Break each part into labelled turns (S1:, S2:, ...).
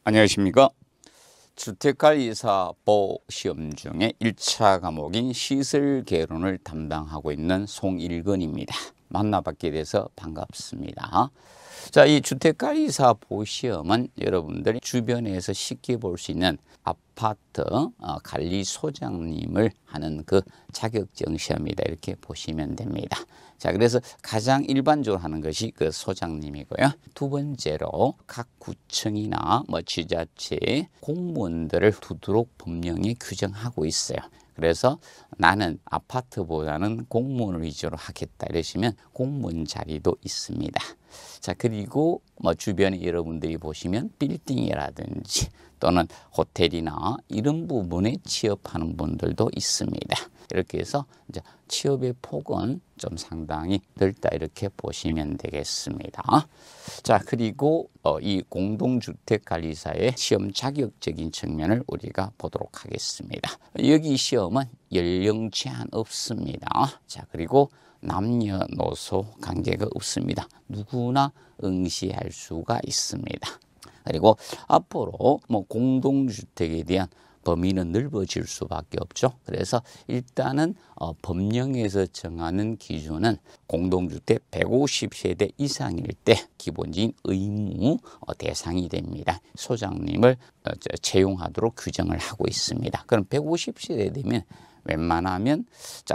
S1: 안녕하십니까. 주택관리사 보시험 중에 1차 과목인 시설개론을 담당하고 있는 송일건입니다. 만나뵙게 돼서 반갑습니다. 자, 이 주택관리사 보시험은 여러분들이 주변에서 쉽게 볼 수 있는 아파트 관리소장님을 하는 그 자격증 시험이다, 이렇게 보시면 됩니다. 자, 그래서 가장 일반적으로 하는 것이 그 소장님이고요. 두 번째로 각 구청이나 지자체 공무원들을 두도록 법령에 규정하고 있어요. 그래서 나는 아파트보다는 공무원을 위주로 하겠다 이러시면 공무원 자리도 있습니다. 자, 그리고 주변에 여러분들이 보시면 빌딩이라든지 또는 호텔이나 이런 부분에 취업하는 분들도 있습니다. 이렇게 해서 이제 취업의 폭은 좀 상당히 넓다, 이렇게 보시면 되겠습니다. 자, 그리고 이 공동주택관리사의 시험 자격적인 측면을 우리가 보도록 하겠습니다. 여기 시험은 연령 제한 없습니다. 자, 그리고 남녀노소 관계가 없습니다. 누구나 응시할 수가 있습니다. 그리고 앞으로 공동주택에 대한 범위는 넓어질 수밖에 없죠. 그래서 일단은 법령에서 정하는 기준은 공동주택 150세대 이상일 때 기본적인 의무 대상이 됩니다. 소장님을 채용하도록 규정을 하고 있습니다. 그럼 150세대 되면 웬만하면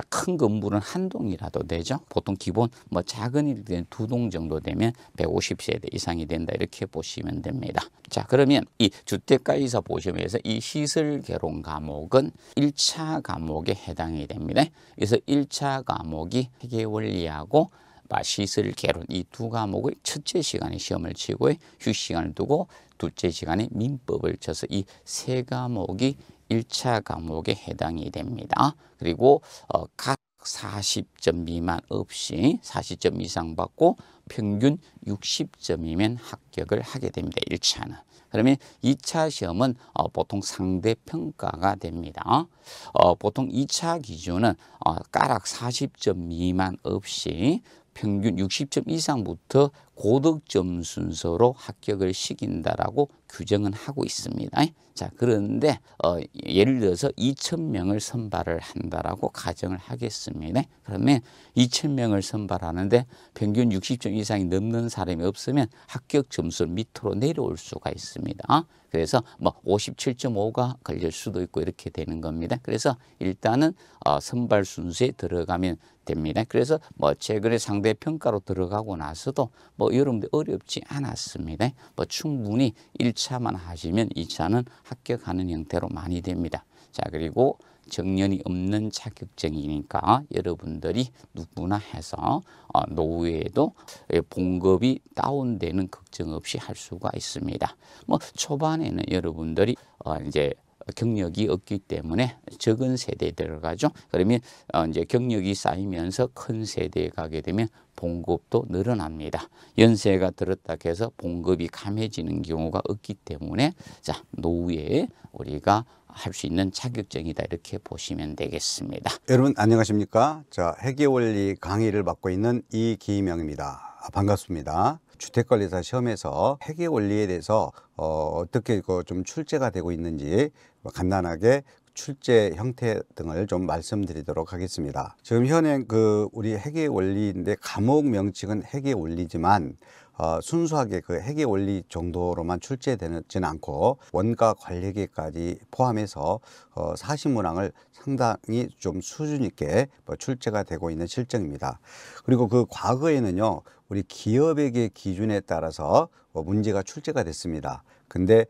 S1: 큰 건물은 한 동이라도 되죠. 보통 기본 작은 일 때는 두 동 정도 되면 150세대 이상이 된다, 이렇게 보시면 됩니다. 자, 그러면 이 주택관리사 보시면서 이 시설개론 과목은 1차 과목에 해당이 됩니다. 그래서 1차 과목이 회계원리하고 시설개론 이 두 과목의 첫째 시간에 시험을 치고 휴식 시간을 두고 둘째 시간에 민법을 쳐서 이 세 과목이 1차 과목에 해당이 됩니다. 그리고 각 40점 미만 없이 40점 이상 받고 평균 60점이면 합격을 하게 됩니다. 1차는. 그러면 2차 시험은 보통 상대평가가 됩니다. 보통 2차 기준은 깍 40점 미만 없이 평균 60점 이상부터 고득점 순서로 합격을 시킨다라고 규정은 하고 있습니다. 자, 그런데 예를 들어서 2,000명을 선발을 한다라고 가정을 하겠습니다. 그러면 2,000명을 선발하는데 평균 60점 이상이 넘는 사람이 없으면 합격 점수 밑으로 내려올 수가 있습니다. 그래서 57.5가 걸릴 수도 있고 이렇게 되는 겁니다. 그래서 일단은 선발 순서에 들어가면 됩니다. 그래서 최근에 상대평가로 들어가고 나서도 여러분들 어렵지 않았습니다. 충분히 1차만 하시면 2차는 합격하는 형태로 많이 됩니다. 자, 그리고 정년이 없는 자격증이니까 여러분들이 누구나 해서 노후에도 봉급이 다운되는 걱정 없이 할 수가 있습니다. 초반에는 여러분들이 이제 경력이 없기 때문에 적은 세대에 들어가죠. 그러면 이제 경력이 쌓이면서 큰 세대에 가게 되면 봉급도 늘어납니다. 연세가 들었다 해서 봉급이 감해지는 경우가 없기 때문에 자, 노후에 우리가 할 수 있는 자격증이다, 이렇게 보시면 되겠습니다.
S2: 여러분 안녕하십니까? 자, 회계원리 강의를 맡고 있는 이기명입니다. 반갑습니다. 주택관리사 시험에서 회계원리에 대해서 어떻게 좀 출제가 되고 있는지 간단하게 출제 형태 등을 좀 말씀드리도록 하겠습니다. 지금 현행 우리 회계원리인데 과목 명칭은 회계원리지만 순수하게 그 회계원리 정도로만 출제되지는 않고 원가 관리계까지 포함해서 40문항을 상당히 좀 수준 있게 출제가 되고 있는 실정입니다. 그리고 그 과거에는요, 우리 기업액의 기준에 따라서 문제가 출제가 됐습니다. 근데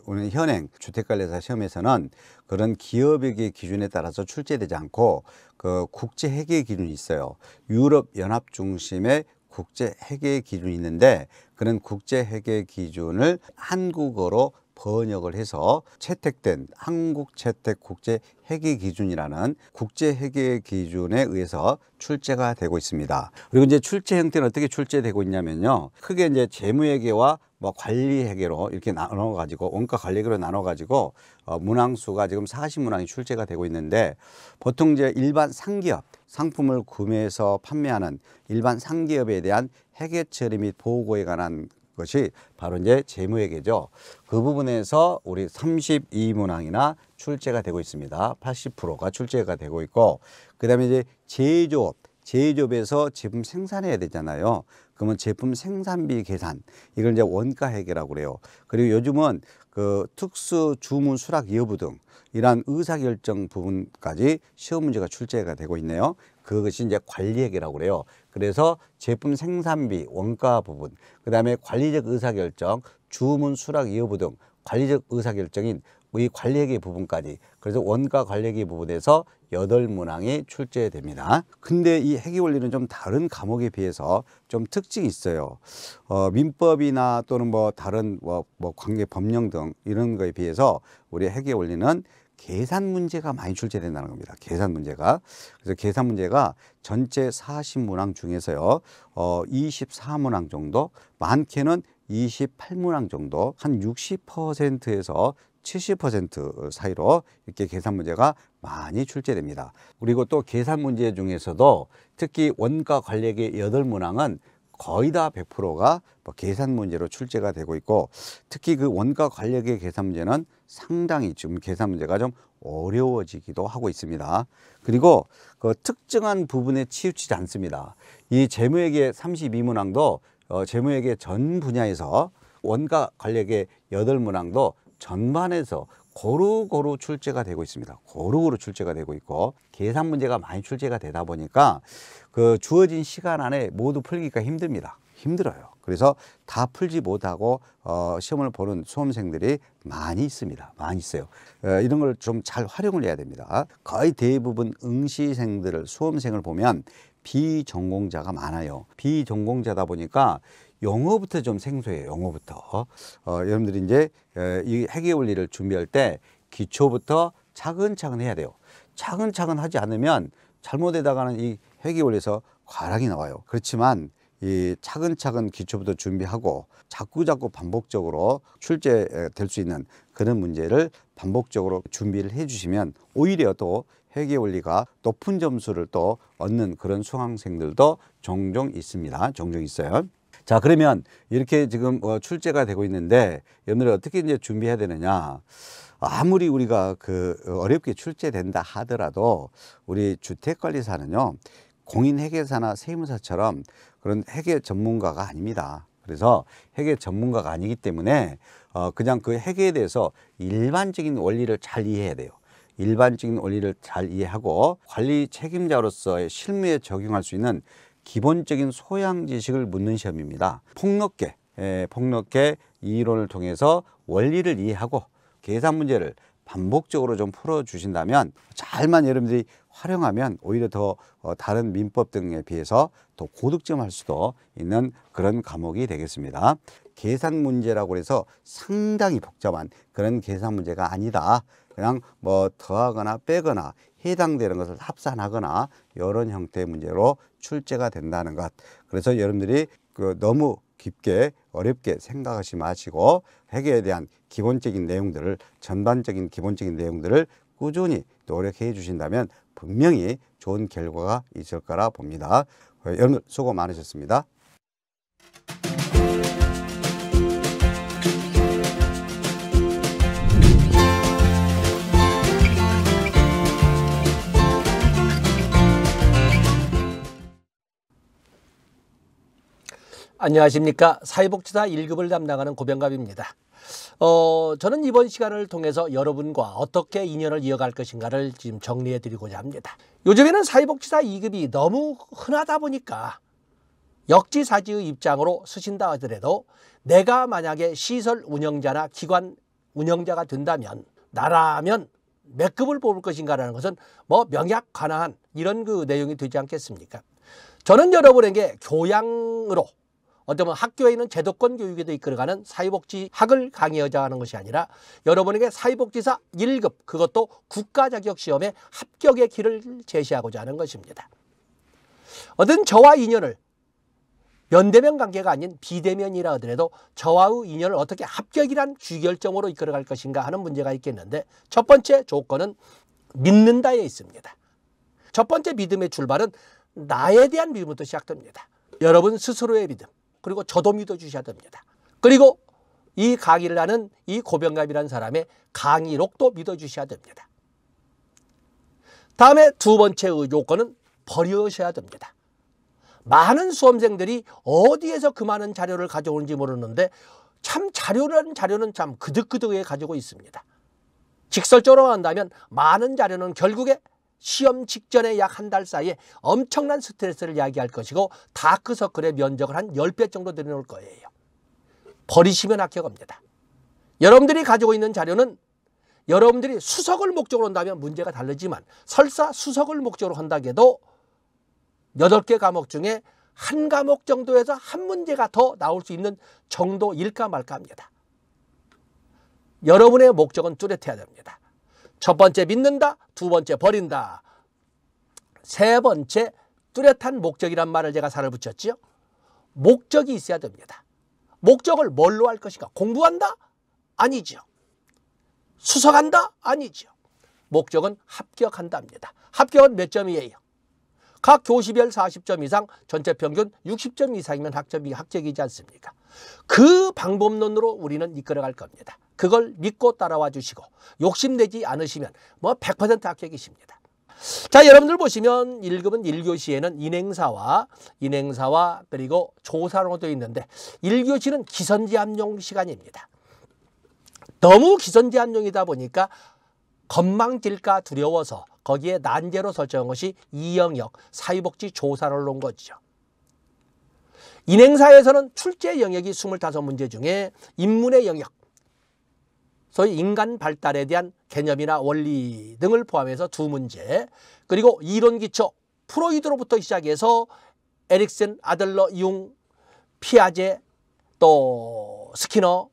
S2: 오늘 현행 주택관리사 시험에서는 그런 기업액의 기준에 따라서 출제되지 않고 그 국제회계 기준이 있어요. 유럽연합 중심의 국제회계 기준이 있는데 그런 국제회계 기준을 한국어로 번역을 해서 채택된 한국채택국제회계기준이라는 국제회계 기준에 의해서 출제가 되고 있습니다. 그리고 이제 출제 형태는 어떻게 출제되고 있냐면요, 크게 이제 재무회계와 관리회계로 이렇게 나눠가지고 원가 관리회계로 나눠가지고 문항수가 지금 40문항이 출제가 되고 있는데, 보통 이제 일반 상기업 상품을 구매해서 판매하는 일반 상기업에 대한 회계 처리 및 보고에 관한 것이 바로 이제 재무회계죠. 그 부분에서 우리 32문항이나 출제가 되고 있습니다. 80%가 출제가 되고 있고, 그 다음에 이제 제조업에서 제품 생산해야 되잖아요. 그러면 제품 생산비 계산, 이걸 이제 원가회계라고 그래요. 그리고 요즘은 그 특수 주문 수락 여부 등 이러한 의사결정 부분까지 시험 문제가 출제가 되고 있네요. 그것이 이제 관리회계라고 그래요. 그래서 제품 생산비, 원가 부분, 그 다음에 관리적 의사결정, 주문 수락 여부 등 관리적 의사결정인 이 관리회계 부분까지, 그래서 원가 관리회계 부분에서 8문항이 출제됩니다. 근데 이 회계원리는 좀 다른 과목에 비해서 좀 특징이 있어요. 민법이나 또는 뭐 다른 뭐 관계 법령 등 이런 거에 비해서 우리 회계원리는 계산 문제가 많이 출제된다는 겁니다. 계산 문제가. 그래서 계산 문제가 전체 40문항 중에서요, 24문항 정도, 많게는 28문항 정도, 한 60%에서 70% 사이로 이렇게 계산 문제가 많이 출제됩니다. 그리고 또 계산 문제 중에서도 특히 원가 관리회계 8문항은 거의 다 100%가 계산 문제로 출제가 되고 있고, 특히 그 원가 관리회계 계산 문제는 상당히 지금 계산 문제가 좀 어려워지기도 하고 있습니다. 그리고 그 특정한 부분에 치우치지 않습니다. 이 재무회계 32문항도 재무회계 전 분야에서, 원가 관리회계 8문항도 전반에서 고루고루 출제가 되고 있습니다. 고루고루 출제가 되고 있고, 계산 문제가 많이 출제가 되다 보니까 그 주어진 시간 안에 모두 풀기가 힘들어요. 그래서 다 풀지 못하고 시험을 보는 수험생들이 많이 있습니다. 많이 있어요. 이런 걸 좀 잘 활용을 해야 됩니다. 거의 대부분 응시생들을, 수험생을 보면 비전공자가 많아요. 비전공자다 보니까 영어부터 좀 생소해요. 영어부터. 여러분들이 이제 이 회계원리를 준비할 때 기초부터 차근차근 해야 돼요. 차근차근 하지 않으면 잘못되다가는 이 회계원리에서 과락이 나와요. 그렇지만 이 차근차근 기초부터 준비하고 자꾸자꾸 반복적으로 출제될 수 있는 그런 문제를 반복적으로 준비를 해 주시면 오히려 또 회계원리가 높은 점수를 또 얻는 그런 수강생들도 종종 있습니다. 종종 있어요. 자, 그러면 이렇게 지금 출제가 되고 있는데 여러분들이 어떻게 이제 준비해야 되느냐? 아무리 우리가 어렵게 출제된다 하더라도 우리 주택관리사는요, 공인회계사나 세무사처럼 그런 회계 전문가가 아닙니다. 그래서 회계 전문가가 아니기 때문에 그냥 그 회계에 대해서 일반적인 원리를 잘 이해해야 돼요. 일반적인 원리를 잘 이해하고 관리 책임자로서의 실무에 적용할 수 있는 기본적인 소양 지식을 묻는 시험입니다. 폭넓게 이론을 통해서 원리를 이해하고 계산 문제를 반복적으로 좀 풀어주신다면, 잘만 여러분들이 활용하면 오히려 더 다른 민법 등에 비해서 더 고득점할 수도 있는 그런 과목이 되겠습니다. 계산 문제라고 해서 상당히 복잡한 그런 계산 문제가 아니다. 그냥 뭐 더하거나 빼거나 해당되는 것을 합산하거나 이런 형태의 문제로 출제가 된다는 것. 그래서 여러분들이 너무 깊게 어렵게 생각하지 마시고 회계에 대한 기본적인 내용들을, 전반적인 기본적인 내용들을 꾸준히 노력해 주신다면 분명히 좋은 결과가 있을 거라 봅니다. 여러분들 수고 많으셨습니다.
S3: 안녕하십니까. 사회복지사 1급을 담당하는 고병갑입니다. 저는 이번 시간을 통해서 여러분과 어떻게 인연을 이어갈 것인가를 지금 정리해 드리고자 합니다. 요즘에는 사회복지사 2급이 너무 흔하다 보니까 역지사지의 입장으로 쓰신다 하더라도 내가 만약에 시설 운영자나 기관 운영자가 된다면 나라면 몇 급을 뽑을 것인가라는 것은 뭐 명약관화한 이런 그 내용이 되지 않겠습니까? 저는 여러분에게 교양으로 어쩌면 학교에 있는 제도권 교육에도 이끌어가는 사회복지학을 강의하자 하는 것이 아니라 여러분에게 사회복지사 1급, 그것도 국가자격시험의 합격의 길을 제시하고자 하는 것입니다. 어떤 저와 인연을 면대면 관계가 아닌 비대면이라 하더라도 저와의 인연을 어떻게 합격이란 주결점으로 이끌어갈 것인가 하는 문제가 있겠는데, 첫 번째 조건은 믿는다에 있습니다. 첫 번째 믿음의 출발은 나에 대한 믿음부터 시작됩니다. 여러분 스스로의 믿음, 그리고 저도 믿어주셔야 됩니다. 그리고 이 강의를 하는 이 고병갑이라는 사람의 강의록도 믿어주셔야 됩니다. 다음에 두 번째 요건은 버리셔야 됩니다. 많은 수험생들이 어디에서 그 많은 자료를 가져오는지 모르는데 참 자료는 참 그득그득하게 가지고 있습니다. 직설적으로 한다면 많은 자료는 결국에 시험 직전에 약 한 달 사이에 엄청난 스트레스를 야기할 것이고 다크서클의 면적을 한 10배 정도 늘어놓을 거예요. 버리시면 합격합니다. 여러분들이 가지고 있는 자료는 여러분들이 수석을 목적으로 한다면 문제가 다르지만 설사 수석을 목적으로 한다고 해도 8개 과목 중에 한 과목 정도에서 한 문제가 더 나올 수 있는 정도일까 말까 합니다. 여러분의 목적은 뚜렷해야 됩니다. 첫 번째 믿는다, 두 번째 버린다, 세 번째 뚜렷한 목적이란 말을 제가 살을 붙였지요. 목적이 있어야 됩니다. 목적을 뭘로 할 것인가? 공부한다? 아니죠. 수석한다? 아니죠. 목적은 합격한답니다. 합격은 몇 점이에요? 각 교시별 40점 이상, 전체 평균 60점 이상이면 합격이지 않습니까? 그 방법론으로 우리는 이끌어갈 겁니다. 그걸 믿고 따라와 주시고 욕심내지 않으시면 뭐 100% 합격이십니다. 자, 여러분들 보시면 1급은 1교시에는 인행사와 그리고 조사로 되어 있는데 1교시는 기선제압용 시간입니다. 너무 기선제압용이다 보니까 건망질까 두려워서 거기에 난제로 설정한 것이 이영역 사회복지 조사를 놓은 거죠. 인행사에서는 출제 영역이 25문제 중에 인문의 영역, 소위 인간 발달에 대한 개념이나 원리 등을 포함해서 2문제, 그리고 이론 기초, 프로이드로부터 시작해서 에릭슨, 아들러, 융, 피아제, 또 스키너,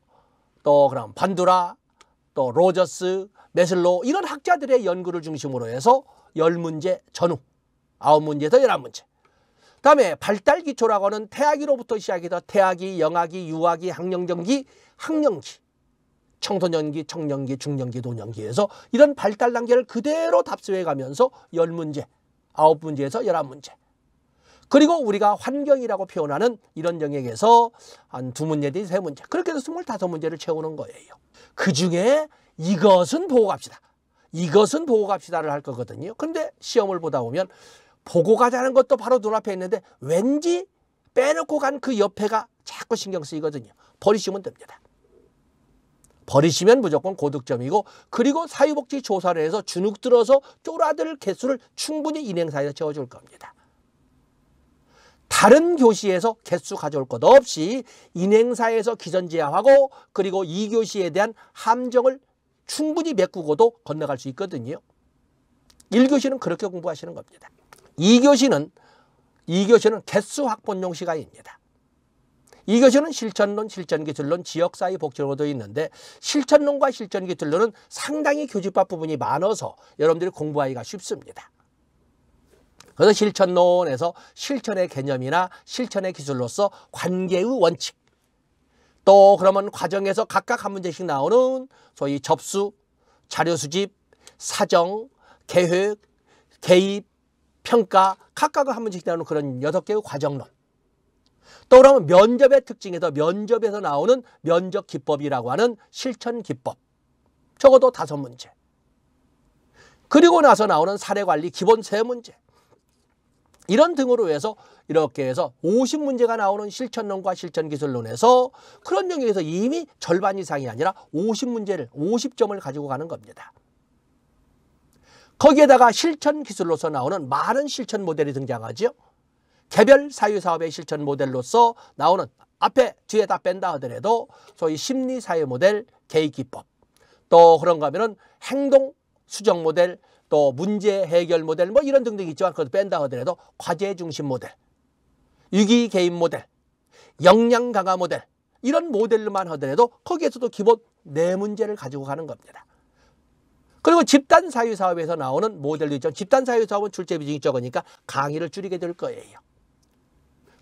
S3: 또 그럼 반두라, 또 로저스, 메슬로 이런 학자들의 연구를 중심으로 해서 10문제 전후, 9문제에서 11문제. 다음에 발달 기초라고 하는 태아기로부터 시작해서 태아기, 영아기, 유아기, 학령정기, 학령기, 청소년기, 청년기, 중년기, 노년기에서 이런 발달 단계를 그대로 답습해 가면서 10문제, 9문제에서 11문제. 그리고 우리가 환경이라고 표현하는 이런 영역에서 한 2문제 내지 3문제. 그렇게 해서 25문제를 채우는 거예요. 그중에 이것은 보고 갑시다. 이것은 보고 갑시다를 할 거거든요. 그런데 시험을 보다 보면 보고 가자는 것도 바로 눈앞에 있는데 왠지 빼놓고 간 그 옆에가 자꾸 신경 쓰이거든요. 버리시면 됩니다. 버리시면 무조건 고득점이고, 그리고 사회복지 조사를 해서 주눅 들어서 쫄아들 개수를 충분히 인행사에서 채워줄 겁니다. 다른 교시에서 개수 가져올 것 없이 인행사에서 기선제압하고 그리고 2교시에 대한 함정을 충분히 메꾸고도 건너갈 수 있거든요. 1교시는 그렇게 공부하시는 겁니다. 2교시는 개수 확보용 시간입니다. 2교시는 실천론, 실전기술론, 지역사회 복지론도 있는데 실천론과 실전기술론은 상당히 교집합 부분이 많아서 여러분들이 공부하기가 쉽습니다. 그래서 실천론에서 실천의 개념이나 실천의 기술로서 관계의 원칙, 또 그러면 과정에서 각각 한 문제씩 나오는 소위 접수, 자료 수집, 사정, 계획, 개입, 평가, 각각 한 문제씩 나오는 그런 6개의 과정론. 또 그러면 면접의 특징에서 면접에서 나오는 면접 기법이라고 하는 실천 기법, 적어도 5문제. 그리고 나서 나오는 사례관리 기본 3문제. 이런 등으로 해서 이렇게 해서 50문제가 나오는 실천론과 실천기술론에서 그런 영역에서 이미 절반 이상이 아니라 50점을 가지고 가는 겁니다. 거기에다가 실천기술로서 나오는 많은 실천 모델이 등장하죠. 개별 사회사업의 실천 모델로서 나오는 앞에 뒤에 다 뺀다 하더라도 소위 심리사회 모델, 개입기법, 또 그런가 하면은 행동 수정 모델, 또 문제 해결 모델 뭐 이런 등등 있지만 그것도 뺀다 하더라도 과제 중심 모델, 위기 개입 모델, 역량 강화 모델, 이런 모델로만 하더라도 거기에서도 기본 4문제를 가지고 가는 겁니다. 그리고 집단 사회사업에서 나오는 모델도 있죠. 집단 사회사업은 출제 비중이 적으니까 강의를 줄이게 될 거예요.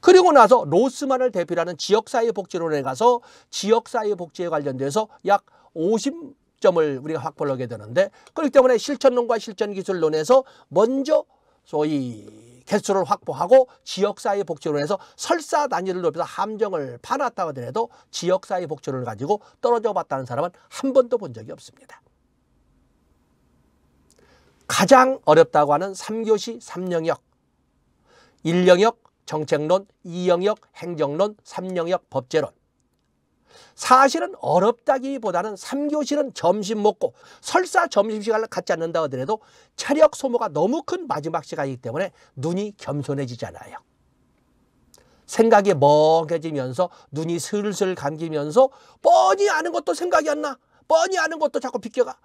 S3: 그리고 나서 로스만을 대표하는 지역사회복지론에 가서 지역사회복지에 관련돼서 약 50점을 우리가 확보를 하게 되는데, 그렇기 때문에 실천론과 실전기술론에서 먼저 소위 개수를 확보하고 지역사회 복지로 해서 설사 단위를 높여서 함정을 파놨다 하더라도 지역사회 복지를 가지고 떨어져 봤다는 사람은 한 번도 본 적이 없습니다. 가장 어렵다고 하는 3교시 3영역, 1영역 정책론, 2영역 행정론, 3영역 법제론. 사실은 어렵다기보다는 3교시는 점심 먹고 설사 점심시간을 갖지 않는다 하더라도 체력 소모가 너무 큰 마지막 시간이기 때문에 눈이 겸손해지잖아요. 생각이 멍해지면서 눈이 슬슬 감기면서 뻔히 아는 것도 생각이 안 나. 뻔히 아는 것도 자꾸 비껴가.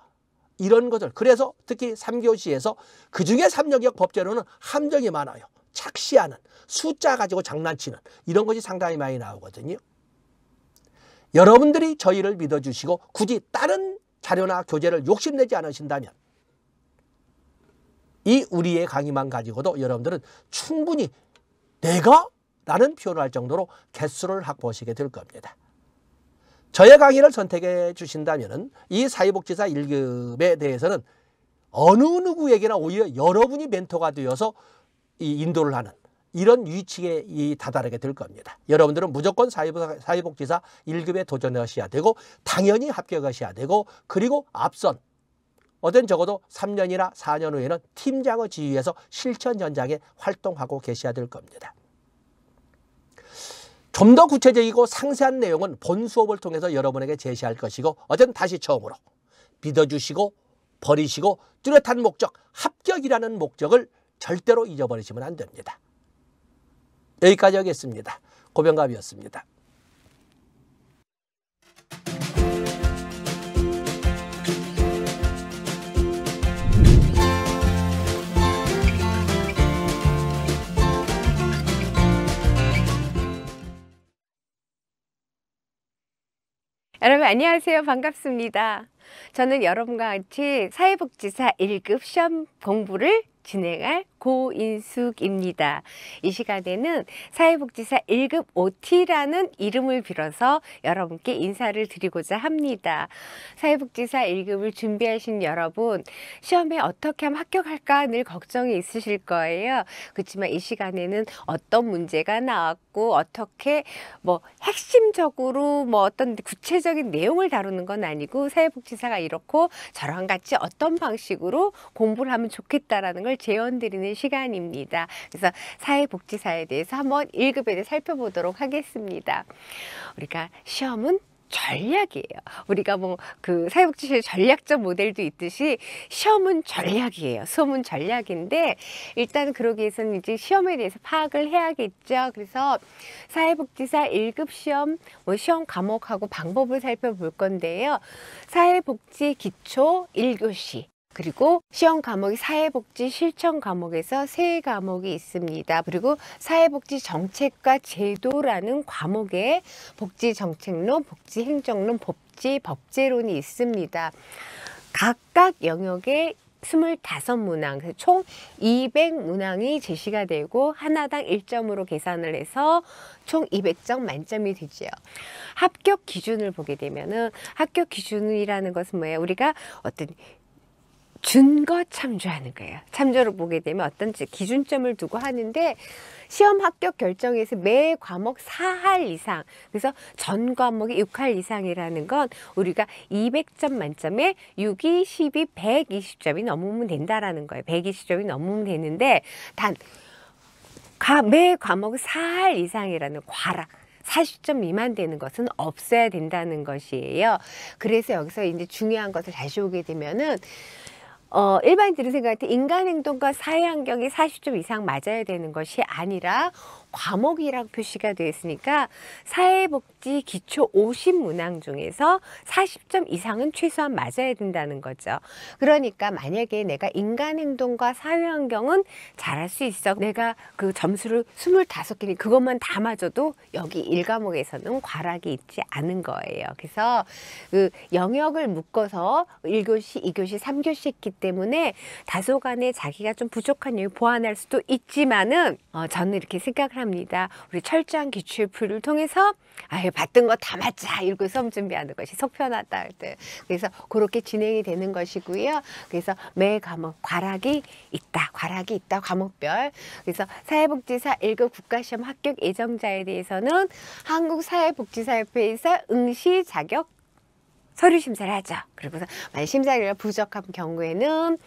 S3: 이런 것들. 그래서 특히 3교시에서 그중에 3영역 법제로는 함정이 많아요. 착시하는, 숫자 가지고 장난치는 이런 것이 상당히 많이 나오거든요. 여러분들이 저희를 믿어주시고 굳이 다른 자료나 교재를 욕심내지 않으신다면 이 우리의 강의만 가지고도 여러분들은 충분히 내가? 라는 표현을 할 정도로 개수를 확보하시게 될 겁니다. 저의 강의를 선택해 주신다면 이 사회복지사 1급에 대해서는 어느 누구에게나 오히려 여러분이 멘토가 되어서 이 인도를 하는 이런 위치에 다다르게 될 겁니다. 여러분들은 무조건 사회복지사 1급에 도전하셔야 되고 당연히 합격하셔야 되고 그리고 앞선 어떤 적어도 3년이나 4년 후에는 팀장의 지위에서 실천 현장에 활동하고 계셔야 될 겁니다. 좀 더 구체적이고 상세한 내용은 본 수업을 통해서 여러분에게 제시할 것이고 어쨌든 다시 처음으로 믿어주시고 버리시고 뚜렷한 목적, 합격이라는 목적을 절대로 잊어버리시면 안 됩니다. 여기까지 하겠습니다. 고병갑이었습니다.
S4: 여러분 안녕하세요. 반갑습니다. 저는 여러분과 같이 사회복지사 1급 시험 공부를 진행할 고인숙입니다. 이 시간에는 사회복지사 1급 OT라는 이름을 빌어서 여러분께 인사를 드리고자 합니다. 사회복지사 1급을 준비하신 여러분, 시험에 어떻게 하면 합격할까 늘 걱정이 있으실 거예요. 그렇지만 이 시간에는 어떤 문제가 나왔고 어떻게 핵심적으로 어떤 구체적인 내용을 다루는 건 아니고 사회복지사가 이렇고 저랑 같이 어떤 방식으로 공부를 하면 좋겠다라는 걸 제언드리는 시간입니다. 그래서 사회복지사에 대해서 한번 1급에 대해 살펴보도록 하겠습니다. 우리가 시험은 전략이에요. 우리가 그 사회복지사의 전략적 모델도 있듯이 시험은 전략이에요. 수험은 전략인데 일단 그러기 위해서는 이제 시험에 대해서 파악을 해야겠죠. 그래서 사회복지사 1급 시험 시험 과목하고 방법을 살펴볼 건데요. 사회복지 기초 1교시 그리고 시험 과목이 사회복지 실천 과목에서 3과목이 있습니다. 그리고 사회복지 정책과 제도라는 과목에 복지정책론, 복지행정론, 복지법제론이 있습니다. 각각 영역에 25문항, 총 200문항이 제시가 되고 하나당 1점으로 계산을 해서 총 200점 만점이 되죠. 합격 기준을 보게 되면은 합격 기준이라는 것은 뭐예요? 우리가 어떤 준거 참조하는 거예요. 참조를 보게 되면 어떤 기준점을 두고 하는데 시험 합격 결정에서 매 과목 4할 이상, 그래서 전 과목이 6할 이상이라는 건 우리가 200점 만점에 6, 2, 12, 120점이 넘으면 된다라는 거예요. 120점이 넘으면 되는데 단 매 과목 4할 이상이라는 과락 40점 미만 되는 것은 없어야 된다는 것이에요. 그래서 여기서 이제 중요한 것을 다시 오게 되면은 일반인들이 생각할 때 인간행동과 사회환경이 40점 이상 맞아야 되는 것이 아니라 과목이라고 표시가 되어 있으니까 사회복지 기초 50문항 중에서 40점 이상은 최소한 맞아야 된다는 거죠. 그러니까 만약에 내가 인간행동과 사회환경은 잘할 수 있어. 내가 그 점수를 25개니 그것만 다 맞아도 여기 1과목에서는 과락이 있지 않은 거예요. 그래서 그 영역을 묶어서 1교시, 2교시, 3교시 했기 때문에 다소간에 자기가 좀 부족한 영역 보완할 수도 있지만은 저는 이렇게 생각을 합니다. 중요합니다. 우리 철저한 기출풀이를 통해서 아유 받던 거 다 맞자 이러고 시험 준비하는 것이 속 편하다 할 때. 그래서 그렇게 진행이 되는 것이고요. 그래서 매 과목 과락이 있다 과목별. 그래서 사회복지사 1급 국가시험 합격 예정자에 대해서는 한국사회복지사협회에서 응시 자격 서류 심사를 하죠. 그리고서 만약 심사 결과가 부적한 경우에는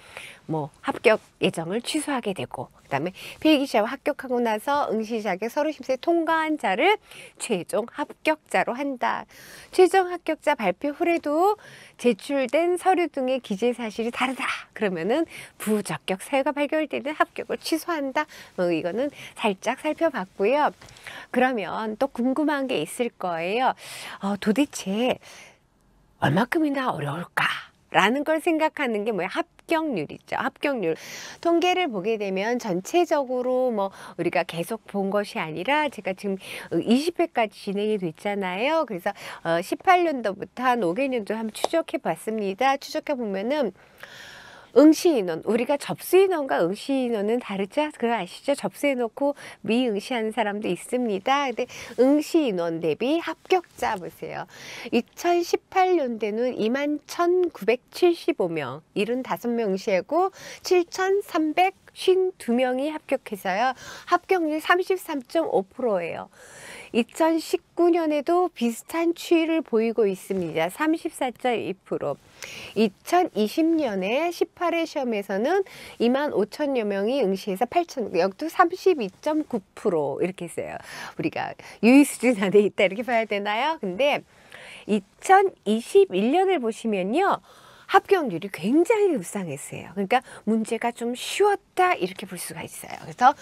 S4: 뭐 합격 예정을 취소하게 되고, 그다음에 필기시험 합격하고 나서 응시 자격 서류 심사에 통과한 자를 최종 합격자로 한다. 최종 합격자 발표 후에도 제출된 서류 등의 기재 사실이 다르다. 그러면은 부적격 사유가 발견되는 합격을 취소한다. 이거는 살짝 살펴봤고요. 그러면 또 궁금한 게 있을 거예요. 도대체 얼마큼이나 어려울까? 라는 걸 생각하는 게 뭐예요? 합격률이죠. 합격률. 통계를 보게 되면 전체적으로 뭐 우리가 계속 본 것이 아니라 제가 지금 20회까지 진행이 됐잖아요. 그래서 18년도부터 한 5개년도 한번 추적해 봤습니다. 추적해 보면은 응시 인원, 우리가 접수 인원과 응시 인원은 다르죠? 그거 아시죠? 접수해 놓고 미응시하는 사람도 있습니다. 근데 응시 인원 대비 합격자 보세요. 2018년대는 21,975명, 75명 응시하고 7,352명이 합격해서요. 합격률 33.5%예요. 2019년에도 비슷한 추이를 보이고 있습니다. 34.2%. 2020년에 18회 시험에서는 25,000여 명이 응시해서 8,000, 역도 32.9% 이렇게 했어요. 우리가 유의 수준 안에 있다 이렇게 봐야 되나요? 근데 2021년을 보시면요. 합격률이 굉장히 급상했어요. 그러니까 문제가 좀 쉬웠다 이렇게 볼 수가 있어요. 그래서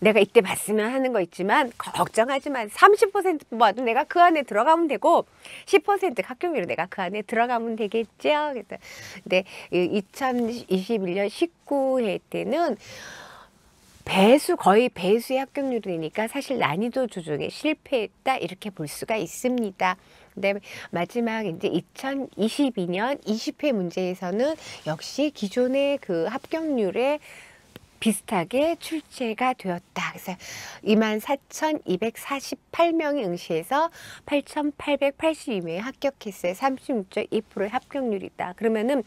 S4: 내가 이때 봤으면 하는 거 있지만 걱정하지 마. 30% 뽑아도 내가 그 안에 들어가면 되고 10% 합격률로 내가 그 안에 들어가면 되겠죠. 그래서 근데 2021년 19회 때는 거의 배수의 합격률이 되니까 사실 난이도 조정에 실패했다 이렇게 볼 수가 있습니다. 그다음에 마지막 이제 2022년 20회 문제에서는 역시 기존의 그 합격률에 비슷하게 출제가 되었다. 그래서 24,248명이 응시해서 8,882명이 합격했어요. 36.2%의 합격률이다. 그러면은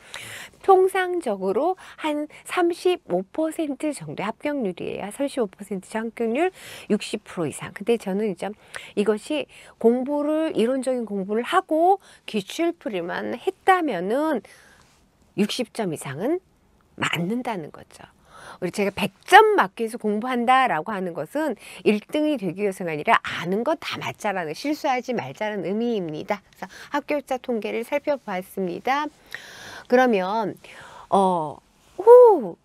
S4: 통상적으로 한 35% 정도의 합격률이에요. 35% 합격률 60% 이상. 근데 저는 이제 이것이 이론적인 공부를 하고 기출풀이만 했다면은 60점 이상은 맞는다는 거죠. 우리 제가 100점 맞기 위해서 공부한다라고 하는 것은 1등이 되기 위해서가 아니라 아는 거 다 맞자라는, 실수하지 말자는 의미입니다. 그래서 합격자 통계를 살펴봤습니다. 그러면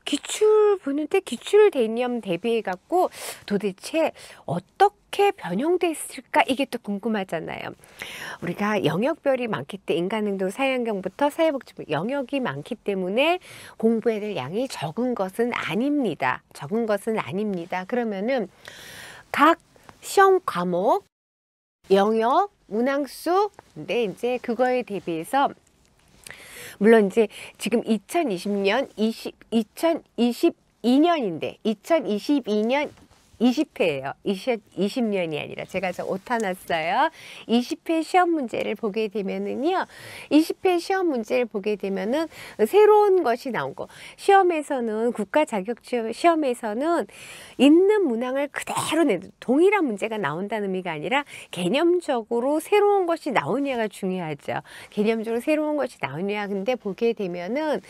S4: 기출 보는데 기출 개념 대비해 갖고 도대체 어떻게 변형됐을까 이게 또 궁금하잖아요. 우리가 영역별이 많기 때문에 인간행동 사회환경부터 사회복지부 영역이 많기 때문에 공부해야 될 양이 적은 것은 아닙니다. 적은 것은 아닙니다. 그러면은 각 시험 과목 영역 문항수 근데 이제 그거에 대비해서 물론 이제 지금 2022년인데 2022년 20회예요. 20년이 아니라 제가 저 오타 났어요. 20회 시험 문제를 보게 되면은요. 20회 시험 문제를 보게 되면은 새로운 것이 나온 거. 시험에서는 국가 자격증 시험에서는 있는 문항을 그대로 내도 동일한 문제가 나온다는 의미가 아니라 개념적으로 새로운 것이 나오냐가 중요하죠. 개념적으로 새로운 것이 나오냐. 근데 보게 되면은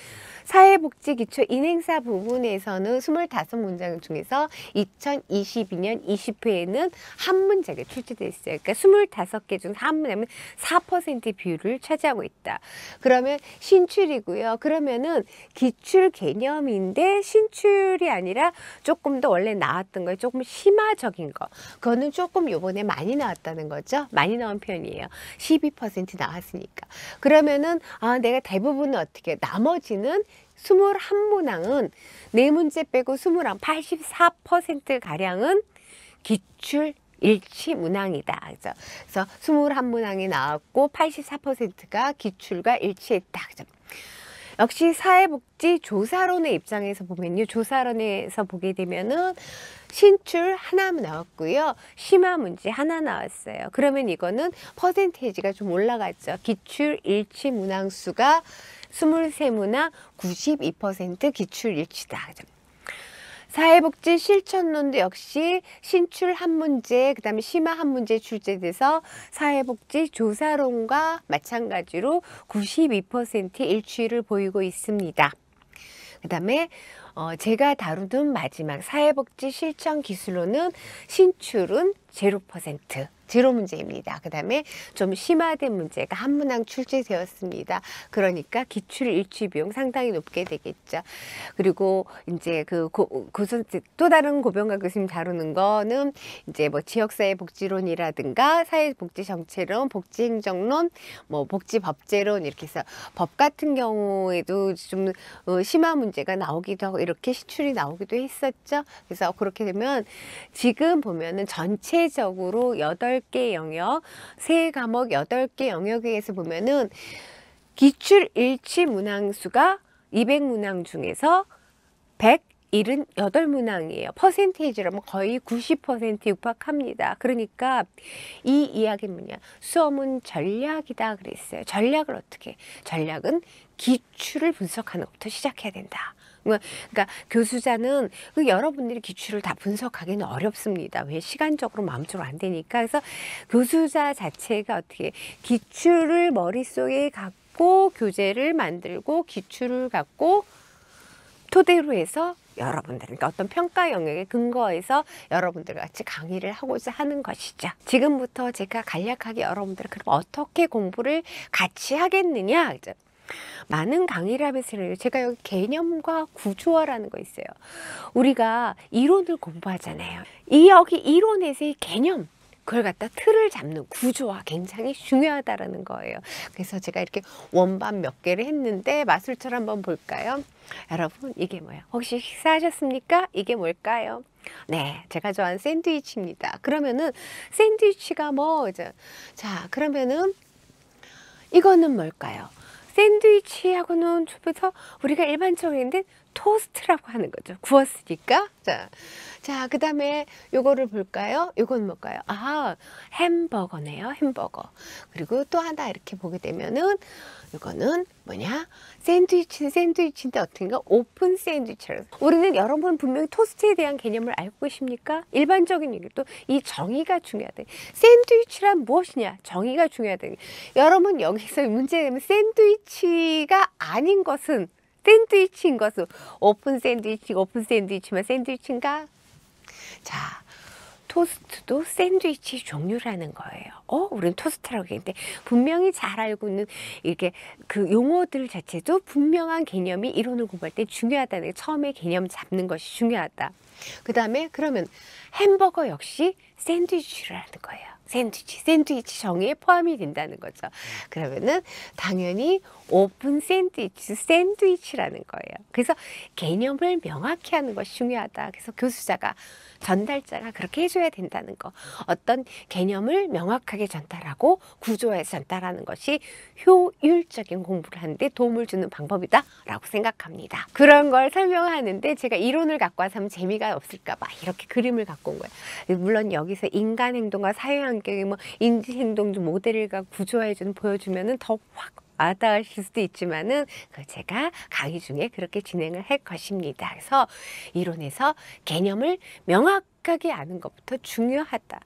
S4: 사회복지 기초 인행사 부분에서는 25문장 중에서 2022년 20회에는 한 문제가 출제되어 있어요. 그러니까 25개 중 한 문제면 4% 비율을 차지하고 있다. 그러면 신출이고요. 그러면은 기출 개념인데 신출이 아니라 조금 더 원래 나왔던 거에 조금 심화적인 거. 그거는 조금 요번에 많이 나왔다는 거죠. 많이 나온 편이에요. 12% 나왔으니까. 그러면은 내가 대부분은 어떻게 나머지는 21문항은 4문제 빼고 21, 84%가량은 기출 일치 문항이다. 그래서 21문항이 나왔고 84%가 기출과 일치했다. 역시 사회복지 조사론의 입장에서 보면요. 조사론에서 보게 되면은 신출 하나 나왔고요. 심화 문제 하나 나왔어요. 그러면 이거는 퍼센테이지가 좀 올라갔죠. 기출 일치 문항수가 23문항 92% 기출 일치다. 사회복지 실천론도 역시 신출 한 문제, 그 다음에 심화 한 문제 출제돼서 사회복지 조사론과 마찬가지로 92% 일치를 보이고 있습니다. 그 다음에 제가 다루는 마지막 사회복지 실천 기술로는 신출은 0%. 제로 문제입니다. 그 다음에 좀 심화된 문제가 한 문항 출제되었습니다. 그러니까 기출 일치 비용 상당히 높게 되겠죠. 그리고 이제 또 다른 고병관 교수님 다루는 거는 이제 뭐 지역사회 복지론이라든가 사회복지 정책론, 복지행정론, 뭐 복지법제론 이렇게 해서 법 같은 경우에도 좀 심화 문제가 나오기도 하고 이렇게 시출이 나오기도 했었죠. 그래서 그렇게 되면 지금 보면은 전체적으로 8개 영역, 세 과목 8개 영역에 의해서 보면은 기출 일치 문항수가 200문항 중에서 178문항이에요. 퍼센테이지라면 거의 90% 육박합니다. 그러니까 이 이야기는 뭐냐? 수험은 전략이다 그랬어요. 전략을 어떻게? 전략은 기출을 분석하는 것부터 시작해야 된다. 그러니까 교수자는 여러분들이 기출을 다 분석하기는 어렵습니다. 왜? 시간적으로 마음적으로 안 되니까. 그래서 교수자 자체가 어떻게 기출을 머릿속에 갖고 교재를 만들고 기출을 갖고 토대로 해서 여러분들, 그러니까 어떤 평가 영역에 근거해서 여러분들과 같이 강의를 하고자 하는 것이죠. 지금부터 제가 간략하게 여러분들 그럼 어떻게 공부를 같이 하겠느냐. 많은 강의를 하면서 제가 여기 개념과 구조화라는 거 있어요. 우리가 이론을 공부하잖아요. 여기 이론에서의 개념, 그걸 갖다 틀을 잡는 구조화 굉장히 중요하다라는 거예요. 그래서 제가 이렇게 원반 몇 개를 했는데 마술처럼 한번 볼까요? 여러분 이게 뭐예요? 혹시 식사하셨습니까? 이게 뭘까요? 네, 제가 좋아하는 샌드위치입니다. 그러면은 샌드위치가 자, 그러면은 이거는 뭘까요? 샌드위치하고는 좁혀서 우리가 일반적으로 했는데 토스트라고 하는 거죠. 구웠으니까. 자, 그 다음에 요거를 볼까요? 요건 뭘까요? 아, 햄버거네요. 햄버거. 그리고 또 하나 이렇게 보게 되면은 이거는 뭐냐? 샌드위치는 샌드위치인데 어떤가? 오픈 샌드위치라고. 우리는 여러분 분명히 토스트에 대한 개념을 알고 계십니까? 일반적인 얘기도 이 정의가 중요하다. 샌드위치란 무엇이냐? 정의가 중요하다. 여러분 여기서 문제가 되면 샌드위치가 아닌 것은 샌드위치인 것은 오픈 샌드위치만 샌드위치인가? 자, 토스트도 샌드위치 종류라는 거예요. 우리는 토스트라고 했는데 분명히 잘 알고 있는 이렇게 그 용어들 자체도 분명한 개념이 이론을 공부할 때 중요하다는 게 처음에 개념 잡는 것이 중요하다. 그 다음에 그러면 햄버거 역시 샌드위치라는 거예요. 샌드위치 정의에 포함이 된다는 거죠. 그러면은 당연히 오픈 샌드위치라는 거예요. 그래서 개념을 명확히 하는 것이 중요하다. 그래서 교수자가 전달자가 그렇게 해줘야 된다는 거. 어떤 개념을 명확하게 전달하고 구조화해서 전달하는 것이 효율적인 공부를 하는데 도움을 주는 방법이다라고 생각합니다. 그런 걸 설명하는데 제가 이론을 갖고 와서 하면 재미가 없을까 봐 이렇게 그림을 갖고 온 거예요. 물론 여기서 인간 행동과 사회 환경의 인지 행동 모델을 구조화해주는 보여주면은 더 확 와닿으실 수도 있지만은 제가 강의 중에 그렇게 진행을 할 것입니다. 그래서 이론에서 개념을 명확하게 아는 것부터 중요하다.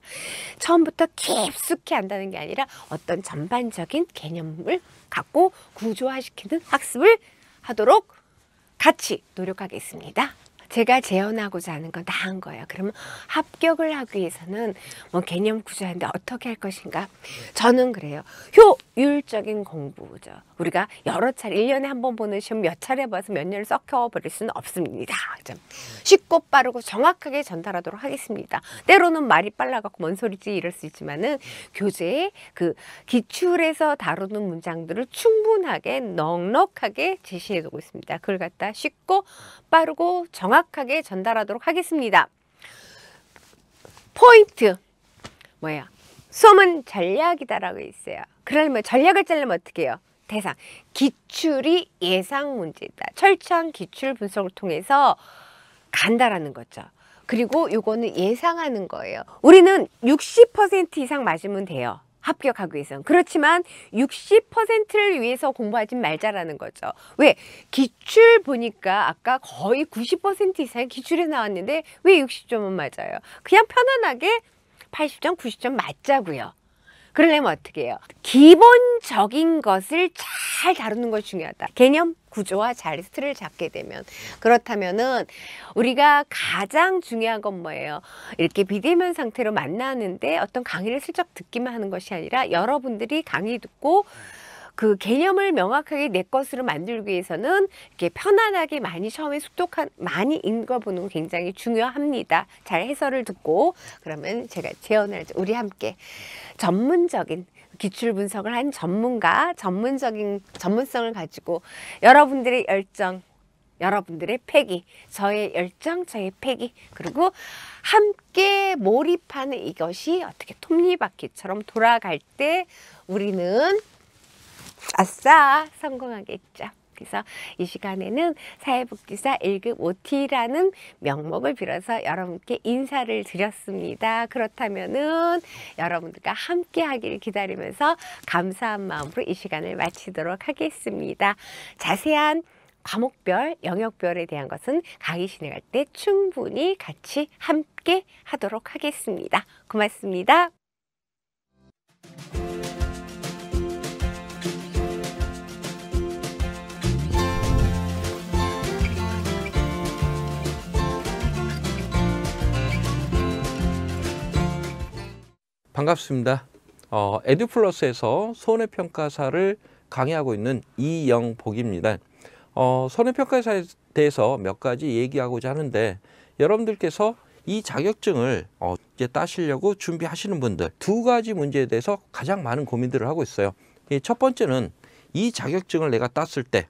S4: 처음부터 깊숙이 안다는 게 아니라 어떤 전반적인 개념을 갖고 구조화시키는 학습을 하도록 같이 노력하겠습니다. 제가 재현하고자 하는 건 다 한 거예요. 그러면 합격을 하기 위해서는 개념 구조하는데 어떻게 할 것인가? 저는 그래요. 효율적인 공부죠. 우리가 여러 차례 1년에 한 번 보는 시험 몇 차례 봐서 몇 년을 썩혀버릴 수는 없습니다. 쉽고 빠르고 정확하게 전달하도록 하겠습니다. 때로는 말이 빨라갖고 뭔 소리지 이럴 수 있지만은 교재에 그 기출에서 다루는 문장들을 충분하게 넉넉하게 제시해두고 있습니다. 그걸 갖다 쉽고 빠르고 정확하게 전달하도록 하겠습니다. 포인트 뭐야? 수험은 전략이다라고 있어요. 그러면 전략을 짜려면 어떻게 해요? 대상 기출이 예상 문제다. 철저한 기출 분석을 통해서 간다라는 거죠. 그리고 요거는 예상하는 거예요. 우리는 60% 이상 맞으면 돼요. 합격하기 위해서는. 그렇지만 60%를 위해서 공부하지 말자라는 거죠. 왜? 기출 보니까 아까 거의 90% 이상의 기출이 나왔는데 왜 60점은 맞아요? 그냥 편안하게 80점, 90점 맞자고요. 그러려면 어떻게 해요? 기본적인 것을 잘 다루는 것이 중요하다. 개념 구조와 잘 틀을 잡게 되면. 그렇다면은 우리가 가장 중요한 건 뭐예요? 이렇게 비대면 상태로 만나는데 어떤 강의를 슬쩍 듣기만 하는 것이 아니라 여러분들이 강의 듣고 그 개념을 명확하게 내 것으로 만들기 위해서는 이렇게 편안하게 많이 처음에 많이 읽어보는 거 굉장히 중요합니다. 잘 해설을 듣고 그러면 제가 제언을 하죠. 우리 함께 전문적인 기출 분석을 한 전문가, 전문성을 가지고 여러분들의 열정, 여러분들의 패기, 저의 열정, 저의 패기, 그리고 함께 몰입하는 이것이 어떻게 톱니바퀴처럼 돌아갈 때 우리는 아싸 성공하겠죠. 그래서 이 시간에는 사회복지사 1급 OT라는 명목을 빌어서 여러분께 인사를 드렸습니다. 그렇다면은 여러분들과 함께 하기를 기다리면서 감사한 마음으로 이 시간을 마치도록 하겠습니다. 자세한 과목별, 영역별에 대한 것은 강의 진행할 때 충분히 같이 함께 하도록 하겠습니다. 고맙습니다.
S5: 반갑습니다. 에듀플러스에서 손해평가사를 강의하고 있는 이영복입니다. 손해평가사에 대해서 몇 가지 얘기하고자 하는데 여러분들께서 이 자격증을 이제 따시려고 준비하시는 분들 두 가지 문제에 대해서 가장 많은 고민들을 하고 있어요. 첫 번째는 이 자격증을 내가 땄을 때,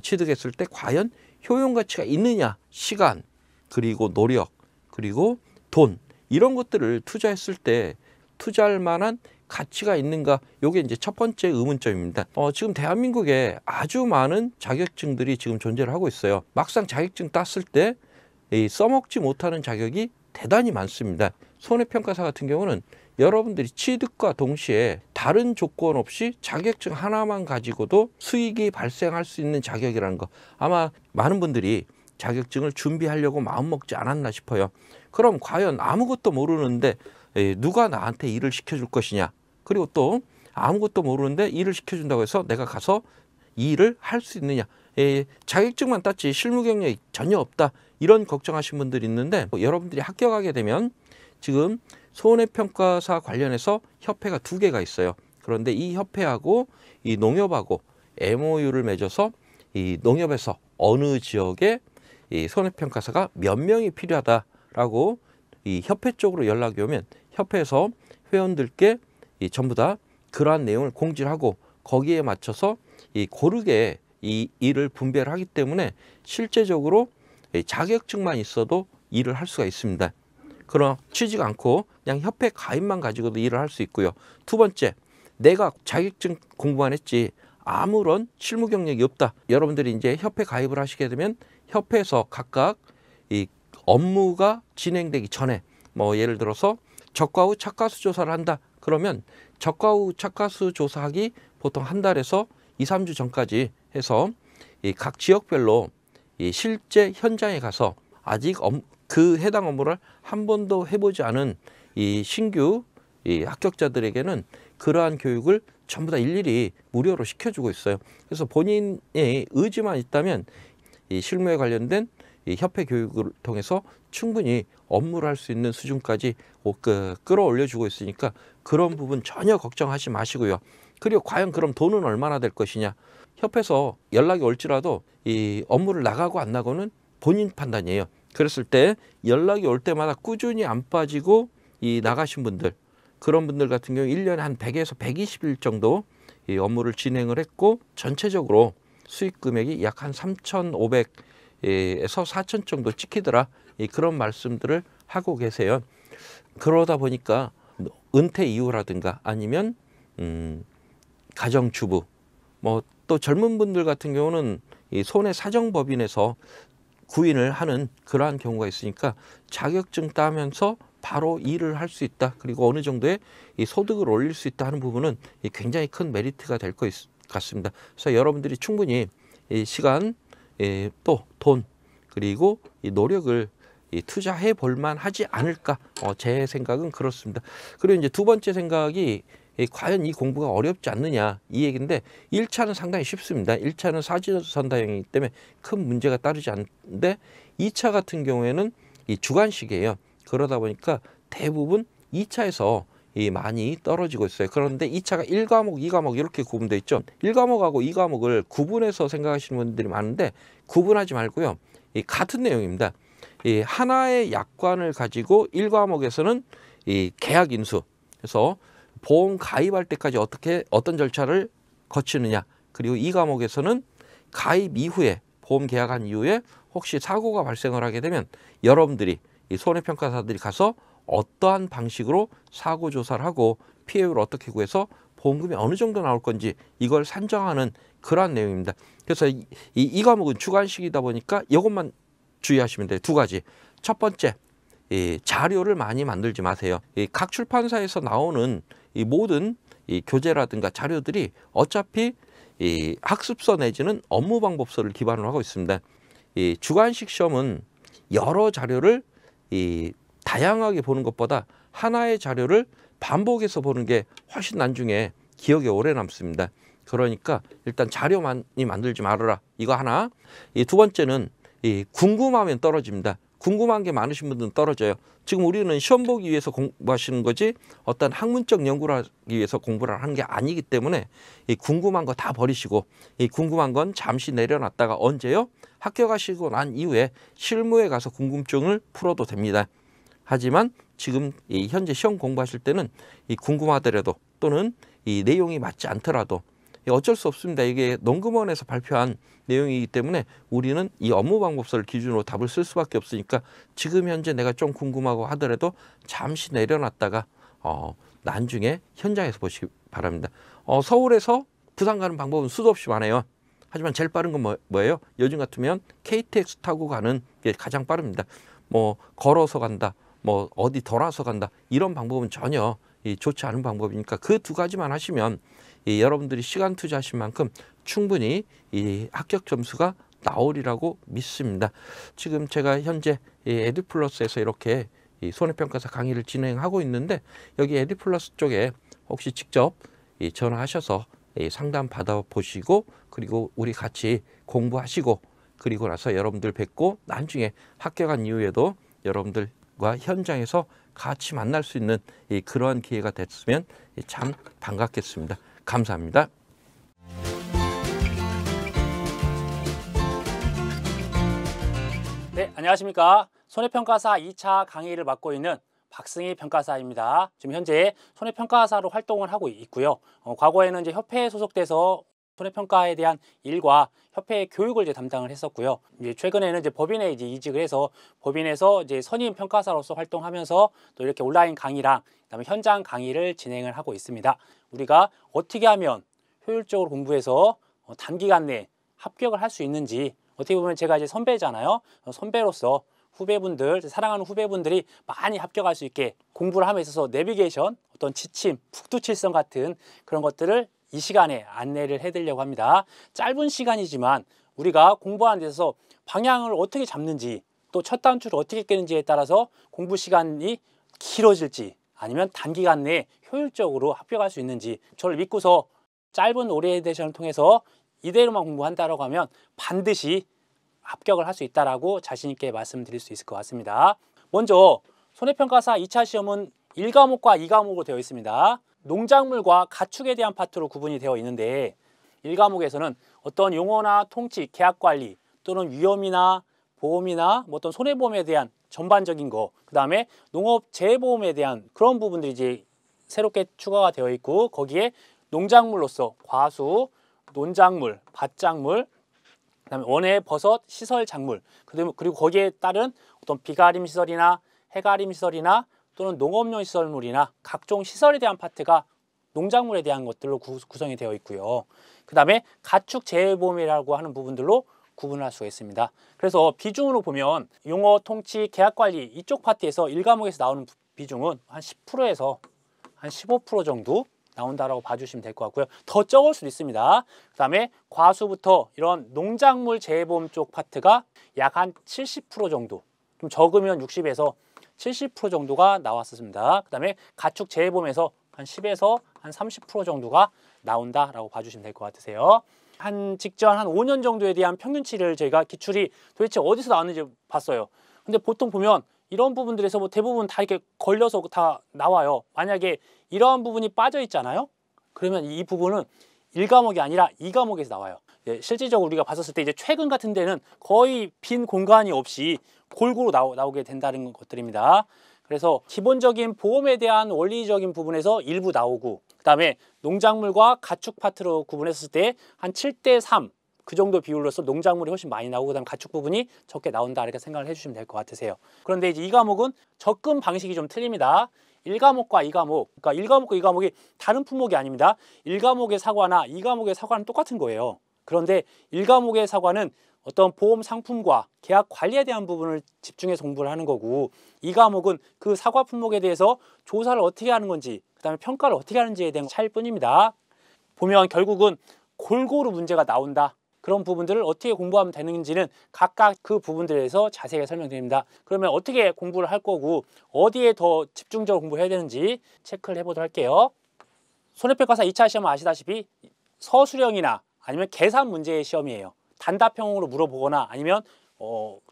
S5: 취득했을 때 과연 효용가치가 있느냐, 시간, 그리고 노력, 그리고 돈 이런 것들을 투자했을 때 투자할 만한 가치가 있는가? 이게 이제 첫 번째 의문점입니다. 지금 대한민국에 아주 많은 자격증들이 지금 존재를 하고 있어요. 막상 자격증 땄을 때 써먹지 못하는 자격이 대단히 많습니다. 손해평가사 같은 경우는 여러분들이 취득과 동시에 다른 조건 없이 자격증 하나만 가지고도 수익이 발생할 수 있는 자격이라는 거, 아마 많은 분들이 자격증을 준비하려고 마음먹지 않았나 싶어요. 그럼 과연 아무것도 모르는데 누가 나한테 일을 시켜줄 것이냐, 그리고 또 아무것도 모르는데 일을 시켜준다고 해서 내가 가서 이 일을 할 수 있느냐, 자격증만 땄지 실무 경력이 전혀 없다, 이런 걱정하신 분들이 있는데 여러분들이 합격하게 되면 지금 손해평가사 관련해서 협회가 2개가 있어요. 그런데 이 협회하고 이 농협하고 MOU를 맺어서 이 농협에서 어느 지역에 이 손해평가사가 몇 명이 필요하다라고 이 협회 쪽으로 연락이 오면 협회에서 회원들께 전부 다 그러한 내용을 공지를 하고 거기에 맞춰서 고르게 이 일을 분배를 하기 때문에 실제적으로 자격증만 있어도 일을 할 수가 있습니다. 그러나 취직 않고 그냥 협회 가입만 가지고도 일을 할 수 있고요. 두 번째, 내가 자격증 공부만 했지 아무런 실무 경력이 없다. 여러분들이 이제 협회 가입을 하시게 되면 협회에서 각각 이 업무가 진행되기 전에 뭐 예를 들어서 적과 후 착과수 조사를 한다. 그러면 적과 후 착과수 조사하기 보통 한 달에서 2, 3주 전까지 해서 이 각 지역별로 이 실제 현장에 가서 아직 그 해당 업무를 한 번도 해보지 않은 이 신규 이 합격자들에게는 그러한 교육을 전부 다 일일이 무료로 시켜주고 있어요. 그래서 본인의 의지만 있다면 이 실무에 관련된 이 협회 교육을 통해서 충분히 업무를 할 수 있는 수준까지 끌어올려주고 있으니까 그런 부분 전혀 걱정하지 마시고요. 그리고 과연 그럼 돈은 얼마나 될 것이냐. 협회에서 연락이 올지라도 이 업무를 나가고 안 나고는 본인 판단이에요. 그랬을 때 연락이 올 때마다 꾸준히 안 빠지고 이 나가신 분들, 그런 분들 같은 경우 1년에 한 100에서 120일 정도 이 업무를 진행을 했고 전체적으로 수익 금액이 약 한 3,500에서 4,000 정도 찍히더라. 그런 말씀들을 하고 계세요. 그러다 보니까 은퇴 이후라든가 아니면 가정주부, 뭐 또 젊은 분들 같은 경우는 이 손해사정법인에서 구인을 하는 그러한 경우가 있으니까 자격증 따면서 바로 일을 할 수 있다. 그리고 어느 정도의 이 소득을 올릴 수 있다 하는 부분은 굉장히 큰 메리트가 될 것 같습니다. 그래서 여러분들이 충분히 이 시간, 또 돈, 그리고 이 노력을 투자해 볼 만하지 않을까. 제 생각은 그렇습니다. 그리고 이제 두 번째 생각이 과연 이 공부가 어렵지 않느냐 이 얘기인데 1차는 상당히 쉽습니다. 1차는 사지선다형이기 때문에 큰 문제가 따르지 않는데 2차 같은 경우에는 이 주관식이에요. 그러다 보니까 대부분 2차에서 많이 떨어지고 있어요. 그런데 2차가 1과목, 2과목 이렇게 구분되어 있죠. 1과목하고 2과목을 구분해서 생각하시는 분들이 많은데 구분하지 말고요. 같은 내용입니다. 하나의 약관을 가지고 1과목에서는 계약 인수, 그래서 보험 가입할 때까지 어떤 절차를 거치느냐, 그리고 2과목에서는 가입 이후에 보험 계약한 이후에 혹시 사고가 발생을 하게 되면 여러분들이 이 손해평가사들이 가서 어떠한 방식으로 사고 조사를 하고 피해율을 어떻게 구해서 보험금이 어느 정도 나올 건지 이걸 산정하는 그러한 내용입니다. 그래서 이 과목은 주관식이다 보니까 이것만 주의하시면 돼요. 두 가지. 첫 번째, 자료를 많이 만들지 마세요. 각 출판사에서 나오는 이 모든 교재라든가 자료들이 어차피 학습서 내지는 업무방법서를 기반으로 하고 있습니다. 주관식 시험은 여러 자료를 다양하게 보는 것보다 하나의 자료를 반복해서 보는 게 훨씬 나중에 기억에 오래 남습니다. 그러니까 일단 자료 많이 만들지 말아라. 이거 하나. 두 번째는 궁금하면 떨어집니다. 궁금한 게 많으신 분들은 떨어져요. 지금 우리는 시험 보기 위해서 공부하시는 거지 어떤 학문적 연구를 하기 위해서 공부를 하는 게 아니기 때문에 궁금한 거 다 버리시고 궁금한 건 잠시 내려놨다가 언제요? 합격하시고 난 이후에 실무에 가서 궁금증을 풀어도 됩니다. 하지만 지금 현재 시험 공부하실 때는 궁금하더라도 또는 이 내용이 맞지 않더라도 어쩔 수 없습니다. 이게 농금원에서 발표한 내용이기 때문에 우리는 이 업무방법서를 기준으로 답을 쓸 수밖에 없으니까 지금 현재 내가 좀 궁금하고 하더라도 잠시 내려놨다가 나중에 현장에서 보시기 바랍니다. 서울에서 부산 가는 방법은 수도 없이 많아요. 하지만 제일 빠른 건 뭐예요? 요즘 같으면 KTX 타고 가는 게 가장 빠릅니다. 뭐 걸어서 간다, 뭐 어디 돌아서 간다, 이런 방법은 전혀 좋지 않은 방법이니까 그 두 가지만 하시면 여러분들이 시간 투자하신 만큼 충분히 합격 점수가 나오리라고 믿습니다. 지금 제가 현재 에듀플러스에서 이렇게 손해평가사 강의를 진행하고 있는데 여기 에듀플러스 쪽에 혹시 직접 전화하셔서 상담 받아보시고 그리고 우리 같이 공부하시고 그리고 나서 여러분들 뵙고 나중에 합격한 이후에도 여러분들과 현장에서 같이 만날 수 있는 그러한 기회가 됐으면 참 반갑겠습니다. 감사합니다.
S6: 네, 안녕하십니까. 손해평가사 2차 강의를 맡고 있는 박승희 평가사입니다. 지금 현재 손해평가사로 활동을 하고 있고요. 과거에는 이제 협회에 소속돼서 손해평가에 대한 일과 협회의 교육을 이제 담당을 했었고요. 이제 최근에는 이제 법인에 이직을 해서 법인에서 이제 선임 평가사로서 활동하면서 또 이렇게 온라인 강의랑 그다음에 현장 강의를 진행을 하고 있습니다. 우리가 어떻게 하면 효율적으로 공부해서 단기간 내에 합격을 할 수 있는지, 어떻게 보면 제가 이제 선배잖아요. 선배로서 후배분들, 사랑하는 후배분들이 많이 합격할 수 있게 공부를 함에 있어서 내비게이션, 어떤 지침, 북두칠성 같은 그런 것들을 이 시간에 안내를 해드리려고 합니다. 짧은 시간이지만 우리가 공부하는 데 있어서 방향을 어떻게 잡는지, 또 첫 단추를 어떻게 깨는지에 따라서 공부 시간이 길어질지 아니면 단기간 내에 효율적으로 합격할 수 있는지, 저를 믿고서 짧은 오리엔테이션을 통해서 이대로만 공부한다고 하면 반드시 합격을 할 수 있다라고 자신 있게 말씀드릴 수 있을 것 같습니다. 먼저 손해평가사 2차 시험은 1과목과 2과목으로 되어 있습니다. 농작물과 가축에 대한 파트로 구분이 되어 있는데 1과목에서는 어떤 용어나 통치, 계약관리 또는 위험이나 보험이나 뭐 어떤 손해보험에 대한 전반적인 거, 그 다음에 농업재해보험에 대한 그런 부분들이 이제 새롭게 추가가 되어 있고, 거기에 농작물로서 과수, 논작물, 밭작물, 그다음에 원예, 버섯, 시설 작물, 그리고 거기에 따른 어떤 비가림 시설이나 해가림 시설이나 또는 농업용 시설물이나 각종 시설에 대한 파트가 농작물에 대한 것들로 구성이 되어 있고요. 그 다음에 가축 재해보험이라고 하는 부분들로 구분할 수가 있습니다. 그래서 비중으로 보면 용어, 통치, 계약관리 이쪽 파트에서 1과목에서 나오는 비중은 한 10%에서 한 15% 정도 나온다라고 봐주시면 될 것 같고요. 더 적을 수도 있습니다. 그 다음에 과수부터 이런 농작물 재해보험 쪽 파트가 약 한 70% 정도, 좀 적으면 60에서 70% 정도가 나왔었습니다. 그 다음에 가축 재해보험에서 한 10에서 한 30% 정도가 나온다라고 봐주시면 될 것 같으세요. 한 직전 한 5년 정도에 대한 평균치를 저희가 기출이 도대체 어디서 나왔는지 봤어요. 근데 보통 보면 이런 부분들에서 뭐 대부분 다 이렇게 걸려서 다 나와요. 만약에 이러한 부분이 빠져 있잖아요. 그러면 이 부분은 1과목이 아니라 2과목에서 나와요. 실질적으로 우리가 봤었을 때 이제 최근 같은 데는 거의 빈 공간이 없이 골고루 나오게 된다는 것들입니다. 그래서 기본적인 보험에 대한 원리적인 부분에서 일부 나오고, 그 다음에 농작물과 가축 파트로 구분했을 때 한 7대3 그 정도 비율로서 농작물이 훨씬 많이 나오고, 그다음 가축 부분이 적게 나온다 이렇게 생각을 해주시면 될 것 같으세요. 그런데 이제 2과목은 접근 방식이 좀 틀립니다. 1과목과 2과목, 그러니까 1과목과 2과목이 다른 품목이 아닙니다. 1과목의 사과나 2과목의 사과는 똑같은 거예요. 그런데 1과목의 사과는 어떤 보험 상품과 계약 관리에 대한 부분을 집중해서 공부를 하는 거고, 2과목은 그 사과 품목에 대해서 조사를 어떻게 하는 건지, 그 다음에 평가를 어떻게 하는지에 대한 차이일 뿐입니다. 보면 결국은 골고루 문제가 나온다. 그런 부분들을 어떻게 공부하면 되는지는 각각 그 부분들에서 자세하게 설명드립니다. 그러면 어떻게 공부를 할 거고 어디에 더 집중적으로 공부해야 되는지 체크를 해보도록 할게요. 손해평가사 2차 시험은 아시다시피 서술형이나 아니면 계산 문제의 시험이에요. 단답형으로 물어보거나 아니면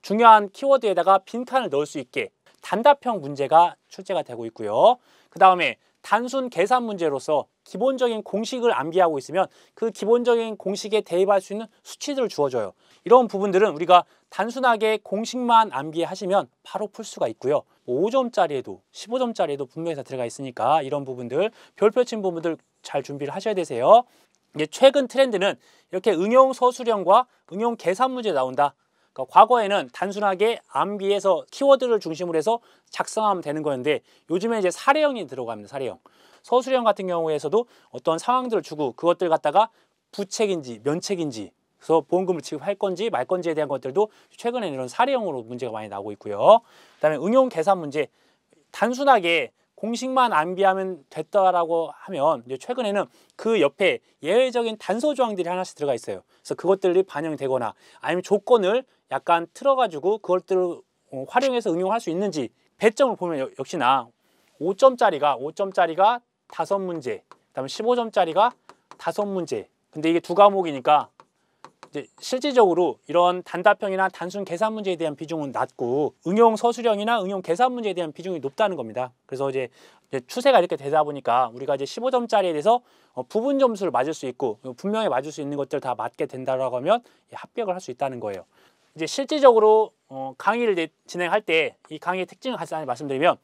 S6: 중요한 키워드에다가 빈칸을 넣을 수 있게 단답형 문제가 출제가 되고 있고요. 그 다음에 단순 계산 문제로서 기본적인 공식을 암기하고 있으면 그 기본적인 공식에 대입할 수 있는 수치들을 주어줘요. 이런 부분들은 우리가 단순하게 공식만 암기하시면 바로 풀 수가 있고요. 5점짜리에도 15점짜리에도 분명히 다 들어가 있으니까 이런 부분들, 별표 친 부분들 잘 준비를 하셔야 되세요. 이제 최근 트렌드는 이렇게 응용 서술형과 응용 계산 문제 나온다. 그러니까 과거에는 단순하게 암기해서 키워드를 중심으로 해서 작성하면 되는 거였는데 요즘에 이제 사례형이 들어갑니다. 사례형. 서술형 같은 경우에서도 어떤 상황들을 주고 그것들 갖다가 부책인지 면책인지, 그래서 보험금을 지급할 건지 말 건지에 대한 것들도 최근에는 이런 사례형으로 문제가 많이 나오고 있고요. 그다음에 응용 계산 문제, 단순하게 공식만 암기하면 됐다라고 하면 이제 최근에는 그 옆에 예외적인 단서 조항들이 하나씩 들어가 있어요. 그래서 그것들이 반영되거나 아니면 조건을 약간 틀어가지고 그것들을 활용해서 응용할 수 있는지, 배점을 보면 역시나 5점짜리가 5문제, 그다음에 15점짜리가 5문제. 근데 이게 두 과목이니까 이제 실질적으로 이런 단답형이나 단순 계산 문제에 대한 비중은 낮고 응용 서술형이나 응용 계산 문제에 대한 비중이 높다는 겁니다. 그래서 이제 추세가 이렇게 되다 보니까 우리가 이제 15점짜리에 대해서 부분 점수를 맞을 수 있고 분명히 맞을 수 있는 것들 다 맞게 된다라고 하면 합격을 할 수 있다는 거예요. 이제 실질적으로 강의를 진행할 때 이 강의의 특징을 간단히 말씀드리면,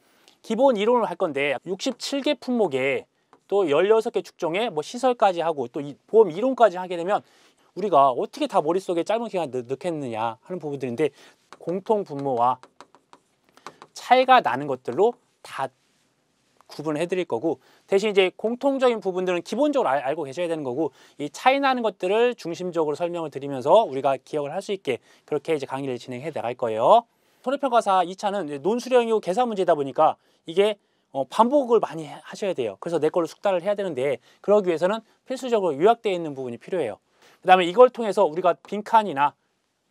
S6: 기본 이론을 할 건데 67개 품목에 또 16개 축종에 뭐 시설까지 하고 또 보험 이론까지 하게 되면 우리가 어떻게 다 머릿속에 짧은 기간 넣겠느냐 하는 부분들인데, 공통 분모와 차이가 나는 것들로 다 구분을 해드릴 거고, 대신 이제 공통적인 부분들은 기본적으로 알고 계셔야 되는 거고, 이 차이 나는 것들을 중심적으로 설명을 드리면서 우리가 기억을 할 수 있게 그렇게 이제 강의를 진행해 나갈 거예요. 손해평가사 2차는 논술형이고 계산 문제다 보니까 이게 반복을 많이 하셔야 돼요. 그래서 내 걸로 숙달을 해야 되는데, 그러기 위해서는 필수적으로 요약되어 있는 부분이 필요해요. 그 다음에 이걸 통해서 우리가 빈칸이나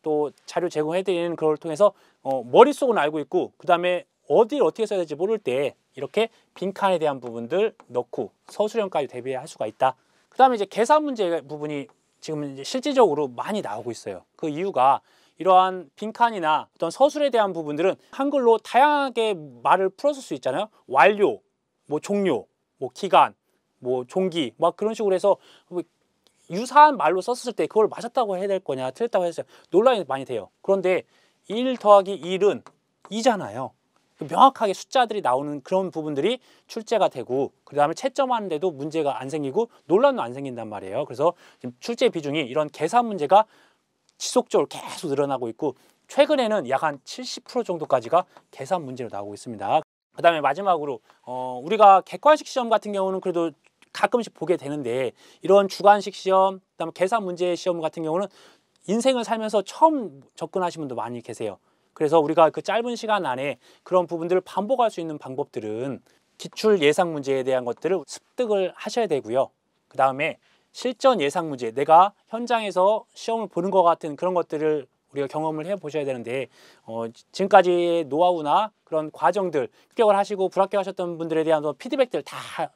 S6: 또 자료 제공해드리는 그걸 통해서 머릿속은 알고 있고, 그 다음에 어디를 어떻게 써야 될지 모를 때 이렇게 빈칸에 대한 부분들 넣고 서술형까지 대비할 수가 있다. 그 다음에 이제 계산 문제 부분이 지금 이제 실질적으로 많이 나오고 있어요. 그 이유가 이러한 빈칸이나 어떤 서술에 대한 부분들은 한글로 다양하게 말을 풀었을 수 있잖아요. 완료, 뭐 종료, 뭐 기간, 뭐 종기, 막 그런 식으로 해서 유사한 말로 썼을 때 그걸 맞았다고 해야 될 거냐 틀렸다고 해서 논란이 많이 돼요. 그런데 1 더하기 1은 2잖아요. 명확하게 숫자들이 나오는 그런 부분들이 출제가 되고, 그 다음에 채점하는데도 문제가 안 생기고 논란도 안 생긴단 말이에요. 그래서 지금 출제 비중이 이런 계산 문제가 지속적으로 계속 늘어나고 있고, 최근에는 약 한 70% 정도까지가 계산 문제로 나오고 있습니다. 그 다음에 마지막으로 우리가 객관식 시험 같은 경우는 그래도 가끔씩 보게 되는데, 이런 주관식 시험, 그다음에 계산 문제 시험 같은 경우는 인생을 살면서 처음 접근하신 분도 많이 계세요. 그래서 우리가 그 짧은 시간 안에 그런 부분들을 반복할 수 있는 방법들은 기출 예상 문제에 대한 것들을 습득을 하셔야 되고요. 그 다음에 실전 예상 문제, 내가 현장에서 시험을 보는 것 같은 그런 것들을 우리가 경험을 해보셔야 되는데 지금까지의 노하우나 그런 과정들, 합격을 하시고 불합격하셨던 분들에 대한 피드백들 다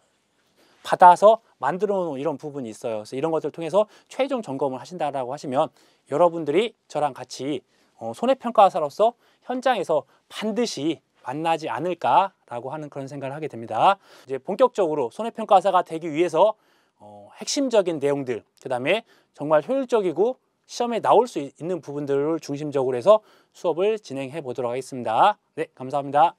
S6: 받아서 만들어 놓은 이런 부분이 있어요. 그래서 이런 것들을 통해서 최종 점검을 하신다라고 하시면 여러분들이 저랑 같이 손해평가사로서 현장에서 반드시 만나지 않을까라고 하는 그런 생각을 하게 됩니다. 이제 본격적으로 손해평가사가 되기 위해서 핵심적인 내용들, 그 다음에 정말 효율적이고 시험에 나올 수 있는 부분들을 중심적으로 해서 수업을 진행해 보도록 하겠습니다. 네, 감사합니다.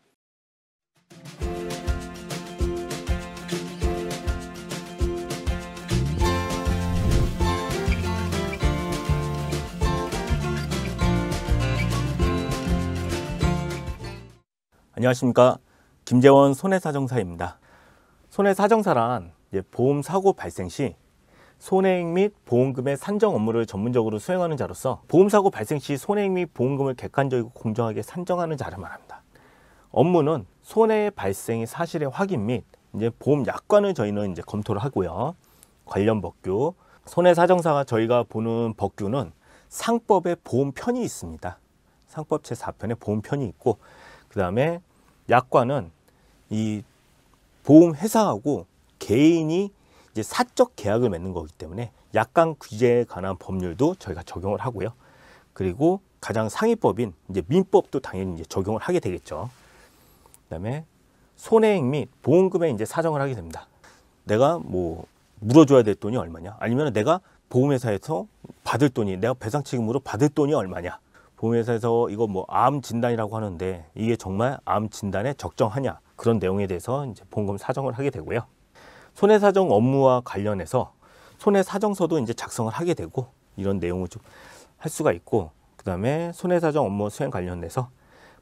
S7: 안녕하십니까. 김재원 손해사정사입니다. 손해사정사란 보험 사고 발생 시 손해액 및 보험금의 산정 업무를 전문적으로 수행하는 자로서 보험 사고 발생 시 손해액 및 보험금을 객관적이고 공정하게 산정하는 자를 말합니다. 업무는 손해의 발생의 사실의 확인 및 보험 약관을 저희는 검토를 하고요. 관련 법규, 손해사정사가 저희가 보는 법규는 상법의 보험편이 있습니다. 상법 제4편에 보험편이 있고, 그 다음에 약관은 이 보험회사하고 개인이 사적 계약을 맺는 거기 때문에 약관 규제에 관한 법률도 저희가 적용을 하고요. 그리고 가장 상위법인 민법도 당연히 적용을 하게 되겠죠. 그다음에 손해액 및 보험금에 사정을 하게 됩니다. 내가 뭐 물어줘야 될 돈이 얼마냐, 아니면 내가 보험회사에서 받을 돈이, 내가 배상책임으로 받을 돈이 얼마냐. 보험회사에서 이거 뭐 암 진단이라고 하는데 이게 정말 암 진단에 적정하냐, 그런 내용에 대해서 보험금 사정을 하게 되고요. 손해사정 업무와 관련해서 손해사정서도 작성을 하게 되고, 이런 내용을 좀 할 수가 있고, 그 다음에 손해사정 업무 수행 관련해서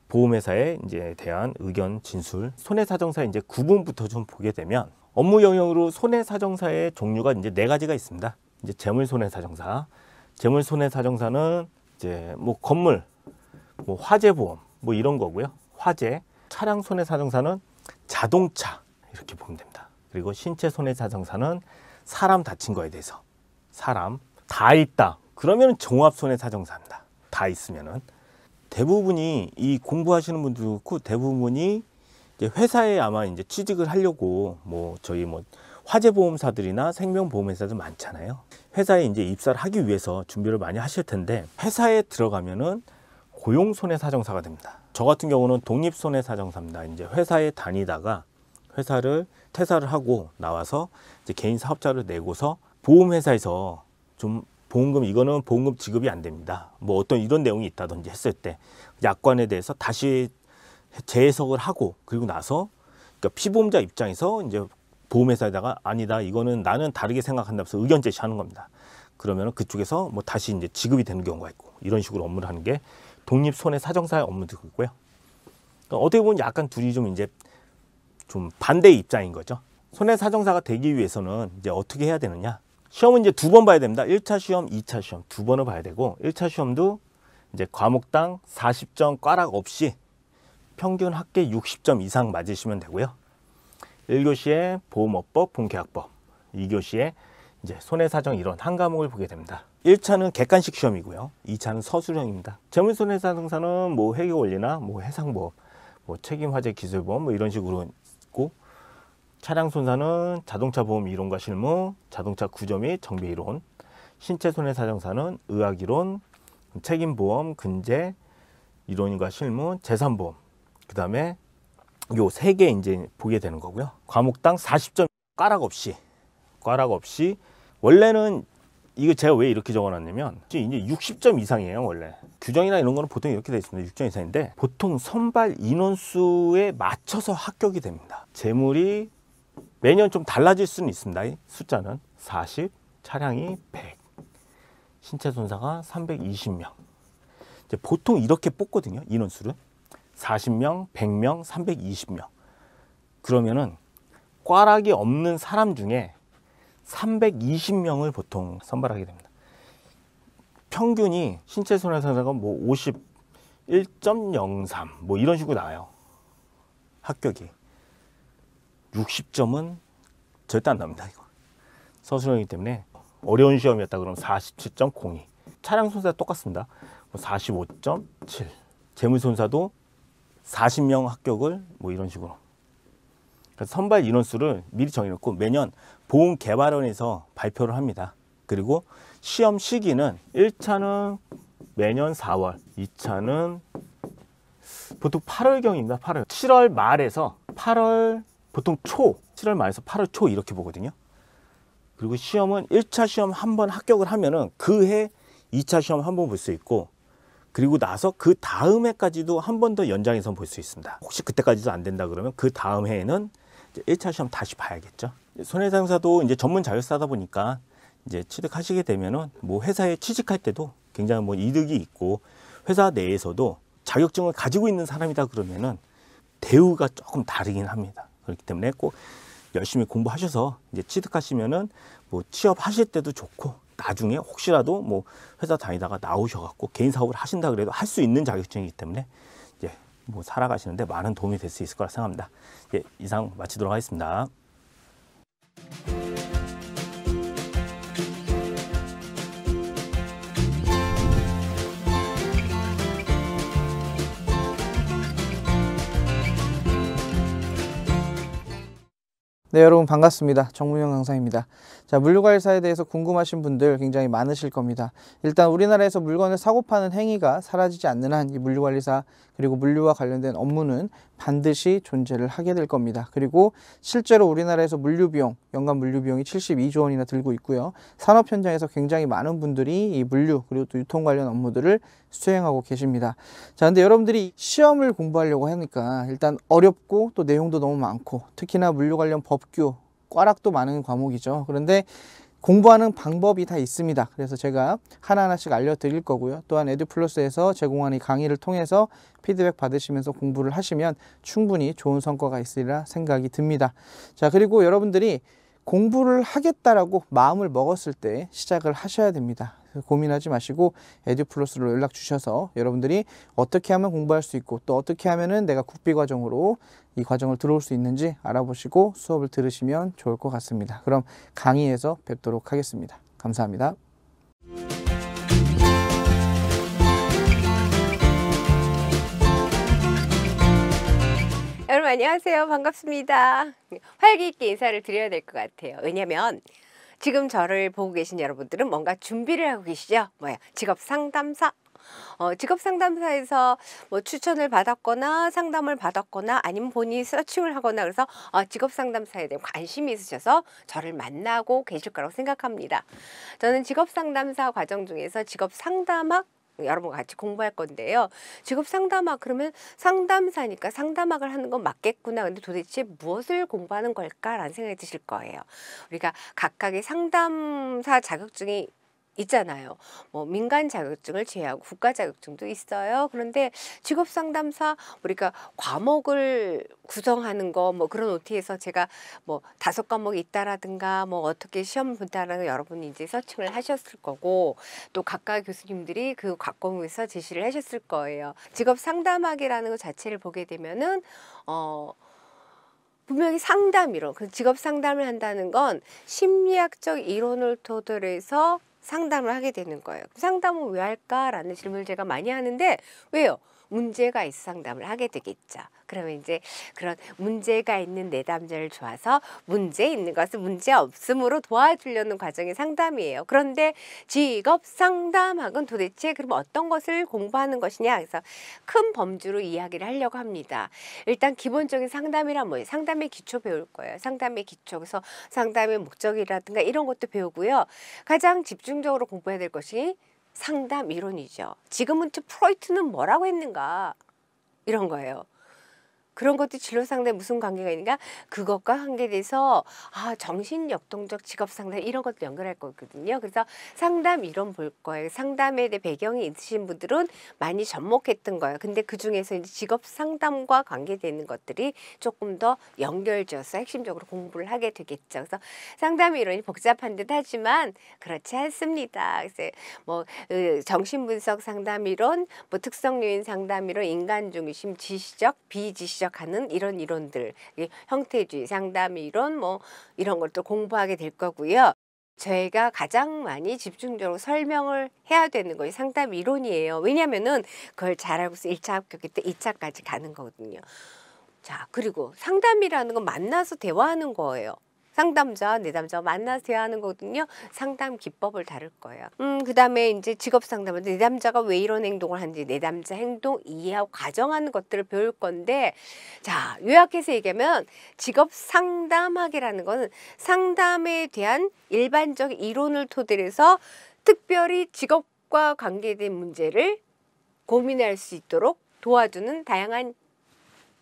S7: 보험회사에 대한 의견 진술, 손해사정사의 구분부터 좀 보게 되면 업무 영역으로 손해사정사의 종류가 4가지가 있습니다. 재물손해사정사, 재물손해사정사는 뭐 건물, 뭐 화재보험 뭐 이런 거고요. 화재, 차량 손해사정사는 자동차 이렇게 보면 됩니다. 그리고 신체 손해사정사는 사람 다친 거에 대해서, 사람 다 있다 그러면 종합손해사정사입니다. 다 있으면은 대부분이 이 공부하시는 분들도 그렇고 대부분이 회사에 아마 취직을 하려고 저희 화재보험사들이나 생명보험회사들 많잖아요. 회사에 입사를 하기 위해서 준비를 많이 하실 텐데, 회사에 들어가면은 고용손해사정사가 됩니다. 저 같은 경우는 독립손해사정사입니다. 회사에 다니다가 회사를 퇴사를 하고 나와서 개인 사업자를 내고서 보험회사에서 좀 보험금, 이거는 보험금 지급이 안 됩니다. 뭐 어떤 이런 내용이 있다든지 했을 때 약관에 대해서 다시 재해석을 하고, 그리고 나서 그러니까 피보험자 입장에서 보험회사에다가 아니다, 이거는 나는 다르게 생각한다면서 의견 제시하는 겁니다. 그러면 그쪽에서 다시 지급이 되는 경우가 있고, 이런 식으로 업무를 하는 게 독립손해사정사의 업무들이고요. 그러니까 어떻게 보면 약간 둘이 좀 반대의 입장인 거죠. 손해사정사가 되기 위해서는 어떻게 해야 되느냐? 시험은 2번 봐야 됩니다. 1차 시험, 2차 시험 2번을 봐야 되고, 1차 시험도 과목당 40점 꽈락 없이 평균 합계 60점 이상 맞으시면 되고요. 1교시에 보험업법, 보험계약법, 2교시에 손해사정 이론 한 과목을 보게 됩니다. 1차는 객관식 시험이고요. 2차는 서술형입니다. 재물손해사정사는 뭐 회계원리나 뭐 해상보험, 뭐 책임화재 기술보험 뭐 이런 식으로 있고, 차량손사는 자동차 보험 이론과 실무, 자동차 구조 및 정비 이론, 신체손해사정사는 의학이론, 책임보험, 근제 이론과 실무, 재산보험, 그 다음에 요 3개 보게 되는 거고요. 과목당 40점 꽈락 없이 원래는 이거 제가 왜 이렇게 적어놨냐면 이제 60점 이상이에요. 원래 규정이나 이런 거는 보통 이렇게 돼 있습니다. 60점 이상인데 보통 선발 인원수에 맞춰서 합격이 됩니다. 재물이 매년 좀 달라질 수는 있습니다. 숫자는 40, 차량이 100, 신체손사가 320명. 이제 보통 이렇게 뽑거든요. 인원수를 40명, 100명, 320명. 그러면은 꽈락이 없는 사람 중에 320명을 보통 선발하게 됩니다. 평균이 신체 손해상사가 뭐 51.03 뭐 이런 식으로 나와요. 합격이 60점은 절대 안 나옵니다. 이거 서술형이기 때문에 어려운 시험이었다 그러면 47.02. 차량 손사 똑같습니다. 45.7. 재물 손사도 40명 합격을 뭐 이런 식으로. 그래서 선발 인원수를 미리 정해놓고 매년 보험개발원에서 발표를 합니다. 그리고 시험 시기는 1차는 매년 4월, 2차는 보통 8월경입니다. 8월. 7월 말에서 8월 보통 초, 7월 말에서 8월 초 이렇게 보거든요. 그리고 시험은 1차 시험 한 번 합격을 하면은 그 해 2차 시험 한 번 볼 수 있고, 그리고 나서 그 다음 해까지도 한 번 더 연장해서 볼 수 있습니다. 혹시 그때까지도 안 된다 그러면 그 다음 해에는 이제 1차 시험 다시 봐야겠죠. 손해상사도 이제 전문 자격사다 보니까 이제 취득하시게 되면은 뭐 회사에 취직할 때도 굉장히 뭐 이득이 있고, 회사 내에서도 자격증을 가지고 있는 사람이다 그러면은 대우가 조금 다르긴 합니다. 그렇기 때문에 꼭 열심히 공부하셔서 이제 취득하시면은 뭐 취업하실 때도 좋고, 나중에 혹시라도 뭐 회사 다니다가 나오셔갖고 개인 사업을 하신다 그래도 할 수 있는 자격증이기 때문에 이제 뭐 살아가시는데 많은 도움이 될 수 있을 거라 생각합니다. 예, 이상 마치도록 하겠습니다.
S8: 네, 여러분 반갑습니다. 정문영 강사입니다. 자, 물류관리사에 대해서 궁금하신 분들 굉장히 많으실 겁니다. 일단 우리나라에서 물건을 사고 파는 행위가 사라지지 않는 한 이 물류관리사 그리고 물류와 관련된 업무는 반드시 존재를 하게 될 겁니다. 그리고 실제로 우리나라에서 물류비용, 연간 물류비용이 72조 원이나 들고 있고요. 산업 현장에서 굉장히 많은 분들이 이 물류 그리고 또 유통 관련 업무들을 수행하고 계십니다. 자, 근데 여러분들이 시험을 공부하려고 하니까 일단 어렵고 또 내용도 너무 많고, 특히나 물류 관련 법규, 꽈락도 많은 과목이죠. 그런데 공부하는 방법이 다 있습니다. 그래서 제가 하나하나씩 알려드릴 거고요. 또한 에듀플러스에서 제공하는 강의를 통해서 피드백 받으시면서 공부를 하시면 충분히 좋은 성과가 있으리라 생각이 듭니다. 자, 그리고 여러분들이 공부를 하겠다라고 마음을 먹었을 때 시작을 하셔야 됩니다. 고민하지 마시고 에듀플러스로 연락 주셔서 여러분들이 어떻게 하면 공부할 수 있고, 또 어떻게 하면은 내가 국비 과정으로 이 과정을 들어올 수 있는지 알아보시고 수업을 들으시면 좋을 것 같습니다. 그럼 강의에서 뵙도록 하겠습니다. 감사합니다.
S4: 여러분 안녕하세요. 반갑습니다. 활기 있게 인사를 드려야 될 것 같아요. 왜냐면 지금 저를 보고 계신 여러분들은 뭔가 준비를 하고 계시죠? 뭐야? 직업 상담사. 직업 상담사에서 뭐 추천을 받았거나 상담을 받았거나 아니면 본인이 서칭을 하거나 그래서 직업 상담사에 대한 관심이 있으셔서 저를 만나고 계실 거라고 생각합니다. 저는 직업 상담사 과정 중에서 직업 상담학 여러분과 같이 공부할 건데요. 직업 상담학 그러면 상담사니까 상담학을 하는 건 맞겠구나. 근데 도대체 무엇을 공부하는 걸까라는 생각이 드실 거예요. 우리가 각각의 상담사 자격증이 있잖아요. 뭐 민간 자격증을 제외하고 국가 자격증도 있어요. 그런데 직업 상담사 우리가 과목을 구성하는 거 뭐 그런 OT에서 제가 뭐 5과목이 있다라든가 뭐 어떻게 시험 본다라는 거 여러분이 이제 서칭을 하셨을 거고, 또 각각 교수님들이 그 과목에서 제시를 하셨을 거예요. 직업 상담학이라는 것 자체를 보게 되면은 분명히 상담 이론, 그 직업 상담을 한다는 건 심리학적 이론을 토대로 해서 상담을 하게 되는 거예요. 상담은 왜 할까라는 질문을 제가 많이 하는데, 왜요? 문제가 있어 상담을 하게 되겠죠. 그러면 이제 그런 문제가 있는 내담자를 좋아서 문제 있는 것을 문제 없음으로 도와주려는 과정이 상담이에요. 그런데 직업 상담학은 도대체 그럼 어떤 것을 공부하는 것이냐, 그래서 큰 범주로 이야기를 하려고 합니다. 일단 기본적인 상담이란 뭐예요? 상담의 기초 배울 거예요. 상담의 기초, 그래서 상담의 목적이라든가 이런 것도 배우고요. 가장 집중적으로 공부해야 될 것이 상담 이론이죠. 지금은 프로이트는 뭐라고 했는가 이런 거예요. 그런 것도 진로 상담에 무슨 관계가 있는가? 그것과 관계돼서 정신역동적 직업 상담 이런 것도 연결할 거거든요. 그래서 상담 이론 볼 거예요. 상담에 대해 배경이 있으신 분들은 많이 접목했던 거예요. 근데 그 중에서 이제 직업 상담과 관계되는 것들이 조금 더 연결지어서 핵심적으로 공부를 하게 되겠죠. 그래서 상담 이론이 복잡한 듯 하지만 그렇지 않습니다. 그래서 뭐 정신분석 상담 이론, 뭐 특성 요인 상담 이론, 인간 중심, 지시적, 비지시적 하는 이런 이론들, 형태주의 상담 이론 뭐 이런 것도 공부하게 될 거고요. 저희가 가장 많이 집중적으로 설명을 해야 되는 것이 상담 이론이에요. 왜냐면은 그걸 잘 알고서 1차 합격일 때 2차까지 가는 거거든요. 자, 그리고 상담이라는 건 만나서 대화하는 거예요. 상담자, 내담자와 만나서 대화하는 거거든요. 상담 기법을 다룰 거예요. 그다음에 이제 직업 상담은 내담자가 왜 이런 행동을 하는지 내담자 행동 이해하고 가정하는 것들을 배울 건데, 자, 요약해서 얘기하면 직업 상담학이라는 거는 상담에 대한 일반적인 이론을 토대로 해서 특별히 직업과 관계된 문제를 고민할 수 있도록 도와주는 다양한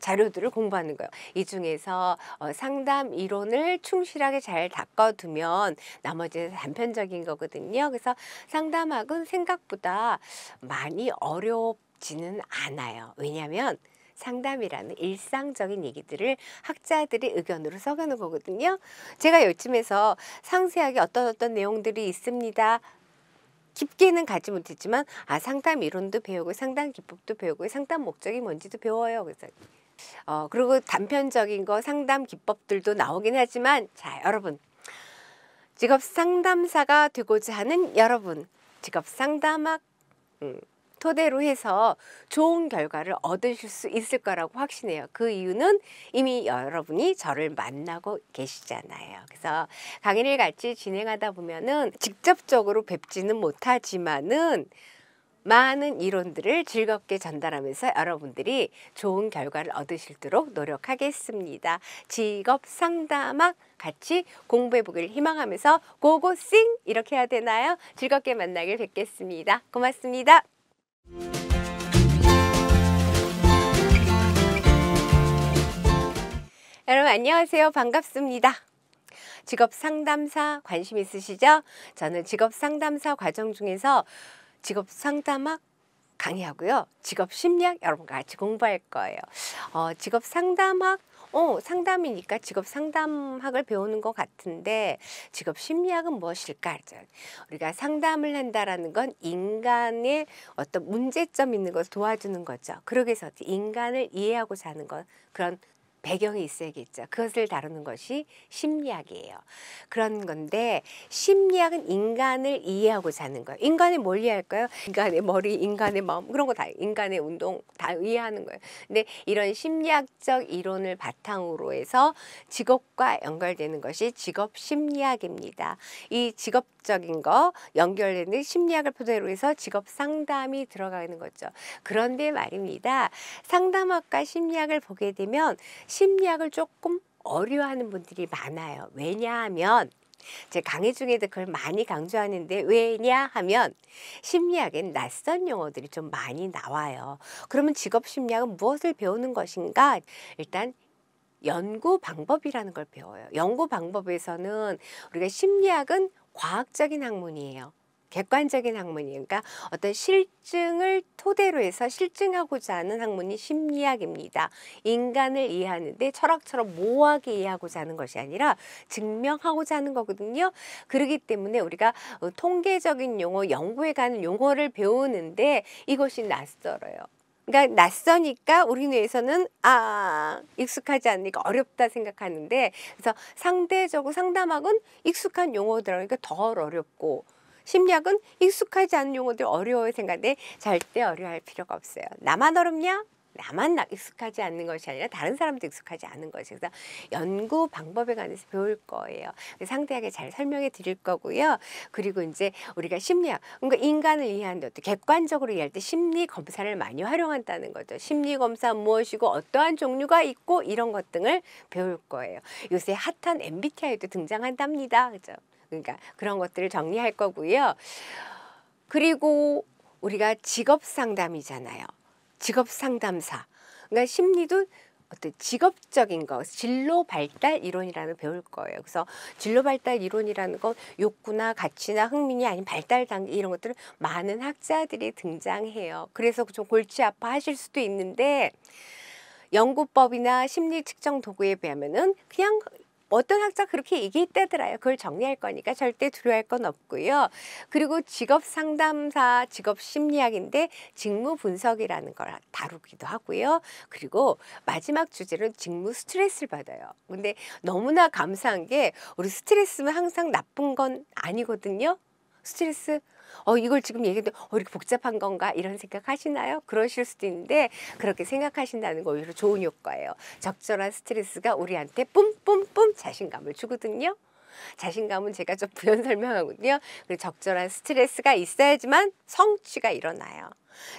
S4: 자료들을 공부하는 거예요. 이 중에서 상담 이론을 충실하게 잘 닦아두면 나머지는 단편적인 거거든요. 그래서 상담학은 생각보다 많이 어렵지는 않아요. 왜냐하면 상담이라는 일상적인 얘기들을 학자들의 의견으로 써가는 거거든요. 제가 요즘에서 상세하게 어떤 내용들이 있습니다. 깊게는 가지 못했지만 상담 이론도 배우고 상담 기법도 배우고 상담 목적이 뭔지도 배워요. 그래서 그리고 단편적인 거 상담 기법들도 나오긴 하지만, 자, 여러분, 직업 상담사가 되고자 하는 여러분, 직업 상담학 토대로 해서 좋은 결과를 얻으실 수 있을 거라고 확신해요. 그 이유는 이미 여러분이 저를 만나고 계시잖아요. 그래서 강의를 같이 진행하다 보면은 직접적으로 뵙지는 못하지만은 많은 이론들을 즐겁게 전달하면서 여러분들이 좋은 결과를 얻으시도록 노력하겠습니다. 직업 상담학 같이 공부해 보기를 희망하면서 고고싱 이렇게 해야 되나요? 즐겁게 만나길 뵙겠습니다. 고맙습니다. 여러분 안녕하세요. 반갑습니다. 직업 상담사 관심 있으시죠? 저는 직업 상담사 과정 중에서 직업 상담학 강의하고요. 직업 심리학 여러분과 같이 공부할 거예요. 직업 상담학, 상담이니까 직업 상담학을 배우는 것 같은데 직업 심리학은 무엇일까? 우리가 상담을 한다라는 건 인간의 어떤 문제점 있는 것을 도와주는 거죠. 그러기 위해서 인간을 이해하고자 하는 것, 그런 배경이 있어야겠죠. 그것을 다루는 것이 심리학이에요. 그런 건데 심리학은 인간을 이해하고자 하는 거예요. 인간이 뭘 이해할까요? 인간의 머리, 인간의 마음, 그런 거 다 인간의 운동 다 이해하는 거예요. 근데 이런 심리학적 이론을 바탕으로 해서 직업과 연결되는 것이 직업 심리학입니다. 이 직업적인 거 연결되는 심리학을 토대로 해서 직업 상담이 들어가는 거죠. 그런데 말입니다. 상담학과 심리학을 보게 되면 심리학을 조금 어려워하는 분들이 많아요. 왜냐하면 제 강의 중에도 그걸 많이 강조하는데 왜냐하면 심리학엔 낯선 용어들이 좀 많이 나와요. 그러면 직업 심리학은 무엇을 배우는 것인가? 일단 연구 방법이라는 걸 배워요. 연구 방법에서는 우리가 심리학은 과학적인 학문이에요. 객관적인 학문이에요. 그러니까 어떤 실증을 토대로 해서 실증하고자 하는 학문이 심리학입니다. 인간을 이해하는데 철학처럼 모호하게 이해하고자 하는 것이 아니라 증명하고자 하는 거거든요. 그렇기 때문에 우리가 통계적인 용어, 연구에 관한 용어를 배우는데 이것이 낯설어요. 그러니까 낯서니까 우리 뇌에서는 익숙하지 않으니까 어렵다 생각하는데, 그래서 상대적으로 상담학은 익숙한 용어들이니까 덜 어렵고 심리학은 익숙하지 않은 용어들 어려워요 생각하는데 절대 어려워할 필요가 없어요. 나만 어렵냐? 나만 익숙하지 않는 것이 아니라 다른 사람도 익숙하지 않은 것이. 그래서 연구 방법에 관해서 배울 거예요. 상세하게 잘 설명해 드릴 거고요. 그리고 이제 우리가 심리학, 그러니까 인간을 이해하는데 어떻게 객관적으로 이해할 때 심리 검사를 많이 활용한다는 거죠. 심리 검사 무엇이고 어떠한 종류가 있고 이런 것 등을 배울 거예요. 요새 핫한 MBTI도 등장한답니다. 그죠? 그러니까 그런 것들을 정리할 거고요. 그리고 우리가 직업 상담이잖아요. 직업 상담사. 그러니까 심리도 어떤 직업적인 거, 진로 발달 이론이라는 걸 배울 거예요. 그래서 진로 발달 이론이라는 건 욕구나 가치나 흥미니 아니면 발달 단계 이런 것들을 많은 학자들이 등장해요. 그래서 좀 골치 아파하실 수도 있는데 연구법이나 심리 측정 도구에 비하면은 그냥 어떤 학자 그렇게 얘기했다더라요. 그걸 정리할 거니까 절대 두려워할 건 없고요. 그리고 직업 상담사, 직업 심리학인데 직무 분석이라는 걸 다루기도 하고요. 그리고 마지막 주제는 직무 스트레스를 받아요. 근데 너무나 감사한 게 우리 스트레스는 항상 나쁜 건 아니거든요. 스트레스 이걸 지금 얘기해도 이렇게 복잡한 건가 이런 생각 하시나요? 그러실 수도 있는데 그렇게 생각하신다는 거 오히려 좋은 효과예요. 적절한 스트레스가 우리한테 뿜뿜뿜 자신감을 주거든요. 자신감은 제가 좀 부연 설명하거든요. 그리고 적절한 스트레스가 있어야지만 성취가 일어나요.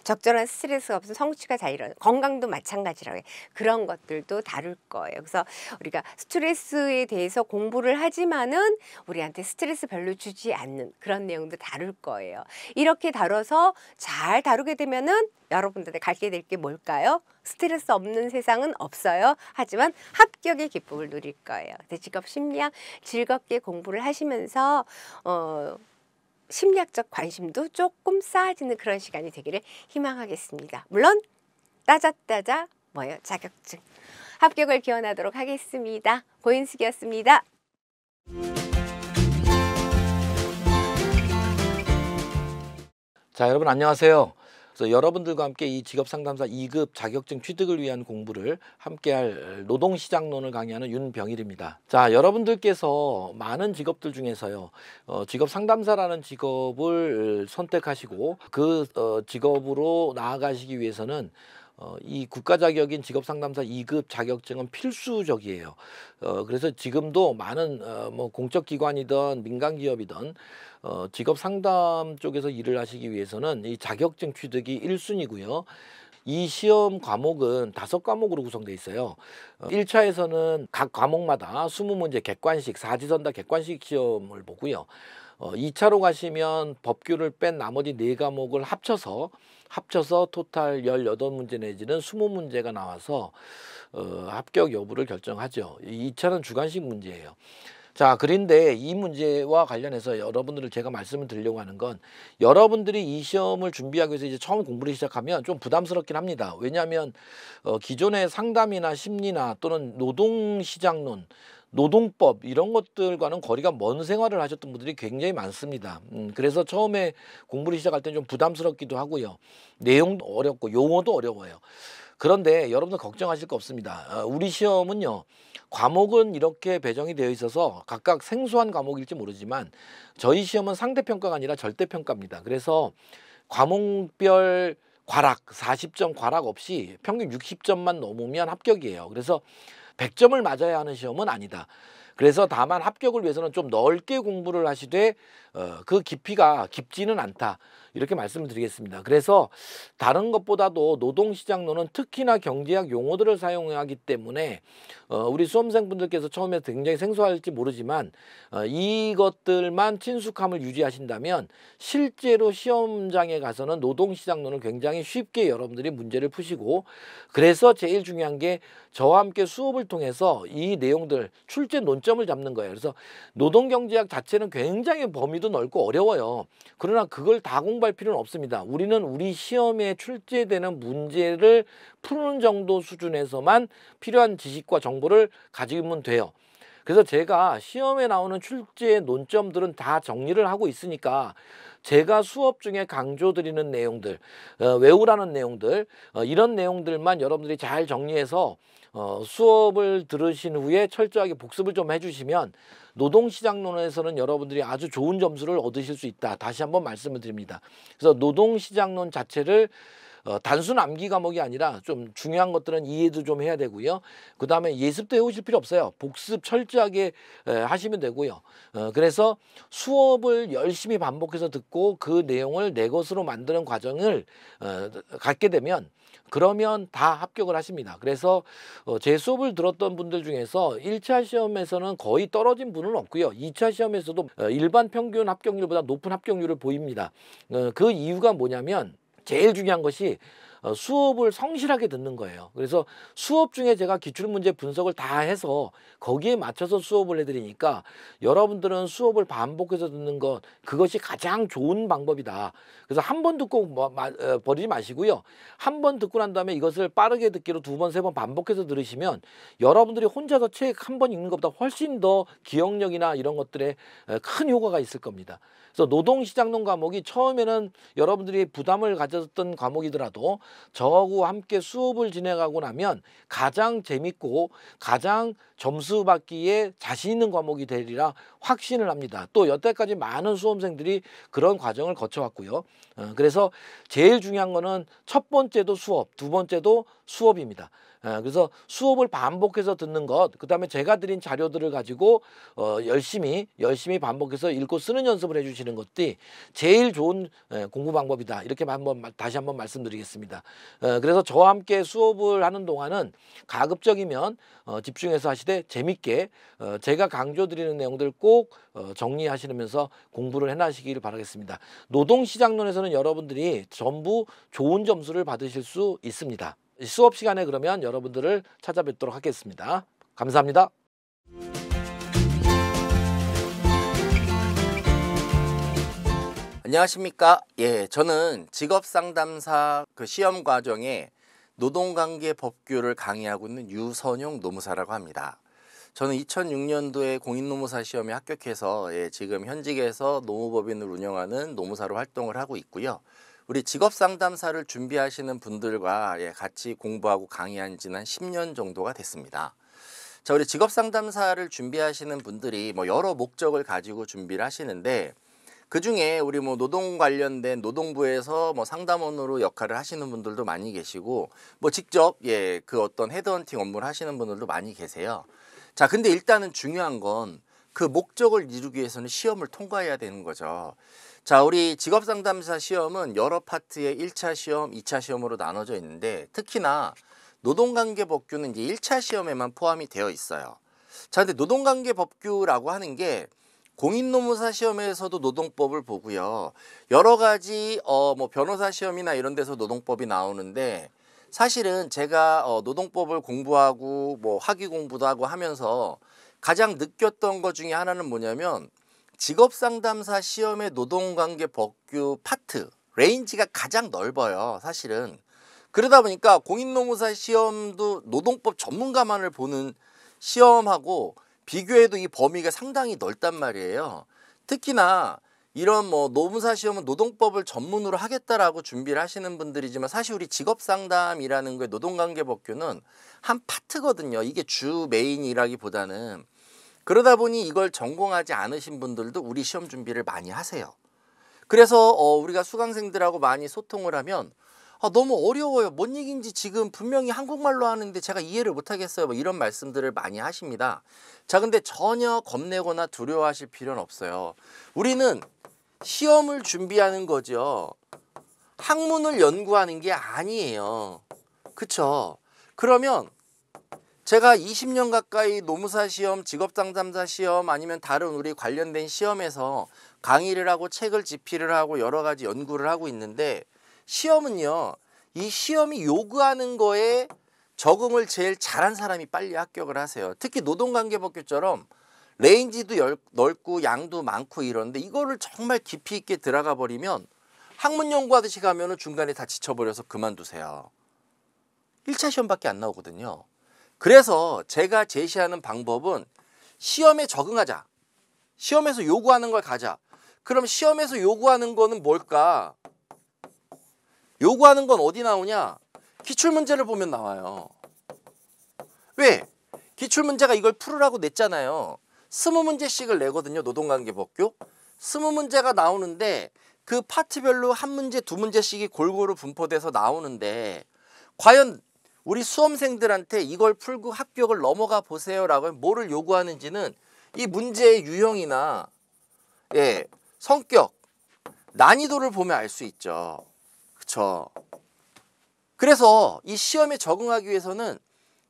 S4: 적절한 스트레스가 없으면 성취가 잘 일어나요. 건강도 마찬가지라고 해요. 그런 것들도 다룰 거예요. 그래서 우리가 스트레스에 대해서 공부를 하지만은 우리한테 스트레스 별로 주지 않는 그런 내용도 다룰 거예요. 이렇게 다뤄서 잘 다루게 되면은 여러분들한테 갖게 될 게 뭘까요? 스트레스 없는 세상은 없어요. 하지만 합격의 기쁨을 누릴 거예요. 직업 심리학 즐겁게 공부를 하시면서 심리학적 관심도 조금 쌓아지는 그런 시간이 되기를 희망하겠습니다. 물론 따자따자 자격증 합격을 기원하도록 하겠습니다. 고인숙이었습니다.
S5: 자, 여러분 안녕하세요. 그래서 여러분들과 함께 이 직업상담사 2급 자격증 취득을 위한 공부를 함께할 노동시장론을 강의하는 윤병일입니다. 자, 여러분들께서 많은 직업들 중에서요, 직업상담사라는 직업을 선택하시고 그 직업으로 나아가시기 위해서는 이 국가자격인 직업상담사 2급 자격증은 필수적이에요. 그래서 지금도 많은 공적기관이든 민간기업이든 직업상담 쪽에서 일을 하시기 위해서는 이 자격증 취득이 1순위고요. 이 시험 과목은 5과목으로 구성되어 있어요. 1차에서는 각 과목마다 20문제 객관식, 사지선다 객관식 시험을 보고요. 2차로 가시면 법규를 뺀 나머지 4과목을 합쳐서 토탈 18문제 내지는 20문제가 나와서 합격 여부를 결정하죠. 2차는 주관식 문제예요. 자, 그런데 이 문제와 관련해서 여러분들을 제가 말씀을 드리려고 하는 건 여러분들이 이 시험을 준비하기 위해서 이제 처음 공부를 시작하면 좀 부담스럽긴 합니다. 왜냐하면 기존의 상담이나 심리나 또는 노동시장론, 노동법 이런 것들과는 거리가 먼 생활을 하셨던 분들이 굉장히 많습니다. 그래서 처음에 공부를 시작할 때는 좀 부담스럽기도 하고요. 내용도 어렵고 용어도 어려워요. 그런데 여러분들 걱정하실 거 없습니다. 우리 시험은요, 과목은 이렇게 배정이 되어 있어서 각각 생소한 과목일지 모르지만 저희 시험은 상대평가가 아니라 절대평가입니다. 그래서 과목별 과락, 40점 과락 없이 평균 60점만 넘으면 합격이에요. 그래서 100점을 맞아야 하는 시험은 아니다. 그래서 다만 합격을 위해서는 좀 넓게 공부를 하시되 그 깊이가 깊지는 않다. 이렇게 말씀을 드리겠습니다. 그래서 다른 것보다도 노동시장론은 특히나 경제학 용어들을 사용하기 때문에 우리 수험생분들께서 처음에 굉장히 생소할지 모르지만 이것들만 친숙함을 유지하신다면 실제로 시험장에 가서는 노동시장론을 굉장히 쉽게 여러분들이 문제를 푸시고, 그래서 제일 중요한 게 저와 함께 수업을 통해서 이 내용들 출제 논점을 잡는 거예요. 그래서 노동경제학 자체는 굉장히 범위도 넓고 어려워요. 그러나 그걸 다 공부할 필요는 없습니다. 우리는 우리 시험에 출제되는 문제를 푸는 정도 수준에서만 필요한 지식과 정보를 가지면 돼요. 그래서 제가 시험에 나오는 출제 논점들은 다 정리를 하고 있으니까 제가 수업 중에 강조드리는 내용들, 외우라는 내용들, 이런 내용들만 여러분들이 잘 정리해서 수업을 들으신 후에 철저하게 복습을 좀 해주시면 노동시장론에서는 여러분들이 아주 좋은 점수를 얻으실 수 있다. 다시 한번 말씀을 드립니다. 그래서 노동시장론 자체를 단순 암기 과목이 아니라 좀 중요한 것들은 이해도 좀 해야 되고요. 그 다음에 예습도 해오실 필요 없어요. 복습 철저하게 하시면 되고요. 그래서 수업을 열심히 반복해서 듣고 그 내용을 내 것으로 만드는 과정을 갖게 되면 그러면 다 합격을 하십니다. 그래서 제 수업을 들었던 분들 중에서 1차 시험에서는 거의 떨어진 분은 없고요. 2차 시험에서도 일반 평균 합격률보다 높은 합격률을 보입니다. 그 이유가 뭐냐면 제일 중요한 것이
S9: 수업을 성실하게 듣는 거예요. 그래서 수업 중에 제가 기출문제 분석을 다 해서 거기에 맞춰서 수업을 해드리니까 여러분들은 수업을 반복해서 듣는 것, 그것이 가장 좋은 방법이다. 그래서 한 번 듣고 버리지 마시고요. 한 번 듣고 난 다음에 이것을 빠르게 듣기로 2번, 3번 반복해서 들으시면 여러분들이 혼자서 책 한 번 읽는 것보다 훨씬 더 기억력이나 이런 것들에 큰 효과가 있을 겁니다. 그래서 노동시장론 과목이 처음에는 여러분들이 부담을 가졌던 과목이더라도 저하고 함께 수업을 진행하고 나면 가장 재밌고 가장 점수 받기에 자신 있는 과목이 되리라 확신을 합니다. 또 여태까지 많은 수험생들이 그런 과정을 거쳐왔고요. 그래서 제일 중요한 거는 첫 번째도 수업, 두 번째도 수업입니다. 그래서 수업을 반복해서 듣는 것, 그 다음에 제가 드린 자료들을 가지고 열심히 반복해서 읽고 쓰는 연습을 해주시는 것이 제일 좋은 공부 방법이다. 이렇게 다시 한번 말씀드리겠습니다. 그래서 저와 함께 수업을 하는 동안은 가급적이면 집중해서 하시되 재밌게 제가 강조드리는 내용들 꼭 정리하시면서 공부를 해나시길 바라겠습니다. 노동시장론에서는 여러분들이 전부 좋은 점수를 받으실 수 있습니다. 수업 시간에 그러면 여러분들을 찾아뵙도록 하겠습니다. 감사합니다.
S10: 안녕하십니까? 예, 저는 직업상담사 그 시험 과정에 노동관계 법규를 강의하고 있는 유선용 노무사라고 합니다. 저는 2006년도에 공인노무사 시험에 합격해서 지금 현직에서 노무법인을 운영하는 노무사로 활동을 하고 있고요. 우리 직업상담사를 준비하시는 분들과 같이 공부하고 강의한 지는 한 10년 정도가 됐습니다. 자, 우리 직업상담사를 준비하시는 분들이 여러 목적을 가지고 준비를 하시는데 그 중에 우리 노동 관련된 노동부에서 상담원으로 역할을 하시는 분들도 많이 계시고 직접 그 어떤 헤드헌팅 업무를 하시는 분들도 많이 계세요. 자, 근데 일단은 중요한 건 그 목적을 이루기 위해서는 시험을 통과해야 되는 거죠. 자, 우리 직업상담사 시험은 여러 파트의 1차 시험, 2차 시험으로 나눠져 있는데 특히나 노동관계법규는 이제 1차 시험에만 포함이 되어 있어요. 자, 근데 노동관계법규라고 하는 게 공인노무사 시험에서도 노동법을 보고요. 여러 가지 변호사 시험이나 이런 데서 노동법이 나오는데 사실은 제가 노동법을 공부하고 학위 공부도 하고 하면서 가장 느꼈던 것 중에 하나는 뭐냐면 직업상담사 시험의 노동관계법규 파트 레인지가 가장 넓어요. 사실은. 그러다 보니까 공인노무사 시험도 노동법 전문가만을 보는 시험하고 비교해도 이 범위가 상당히 넓단 말이에요. 특히나 이런 노무사 시험은 노동법을 전문으로 하겠다라고 준비를 하시는 분들이지만 사실 우리 직업상담이라는 게 노동관계법규는 한 파트거든요. 이게 주 메인이라기보다는. 그러다 보니 이걸 전공하지 않으신 분들도 우리 시험 준비를 많이 하세요. 그래서 우리가 수강생들하고 많이 소통을 하면 너무 어려워요. 뭔 얘기인지 지금 분명히 한국말로 하는데 제가 이해를 못하겠어요. 이런 말씀들을 많이 하십니다. 자, 근데 전혀 겁내거나 두려워하실 필요는 없어요. 우리는 시험을 준비하는 거죠. 학문을 연구하는 게 아니에요. 그쵸? 그러면 제가 20년 가까이 노무사 시험, 직업상담사 시험 아니면 다른 우리 관련된 시험에서 강의를 하고 책을 집필을 하고 여러 가지 연구를 하고 있는데 시험은요. 이 시험이 요구하는 거에 적응을 제일 잘한 사람이 빨리 합격을 하세요. 특히 노동관계법규처럼 레인지도 넓고 양도 많고 이런데 이거를 정말 깊이 있게 들어가 버리면 학문 연구하듯이 가면은 중간에 다 지쳐버려서 그만두세요. 1차 시험밖에 안 나오거든요. 그래서 제가 제시하는 방법은 시험에 적응하자. 시험에서 요구하는 걸 가자. 그럼 시험에서 요구하는 거는 뭘까? 요구하는 건 어디 나오냐? 기출문제를 보면 나와요. 왜? 기출문제가 이걸 풀으라고 냈잖아요. 20문제씩을 내거든요. 노동관계법규. 20문제가 나오는데 그 파트별로 한 문제, 두 문제씩이 골고루 분포돼서 나오는데 과연 우리 수험생들한테 이걸 풀고 합격을 넘어가 보세요라고 뭐를 요구하는지는 이 문제의 유형이나 성격, 난이도를 보면 알 수 있죠. 그쵸? 그래서 이 시험에 적응하기 위해서는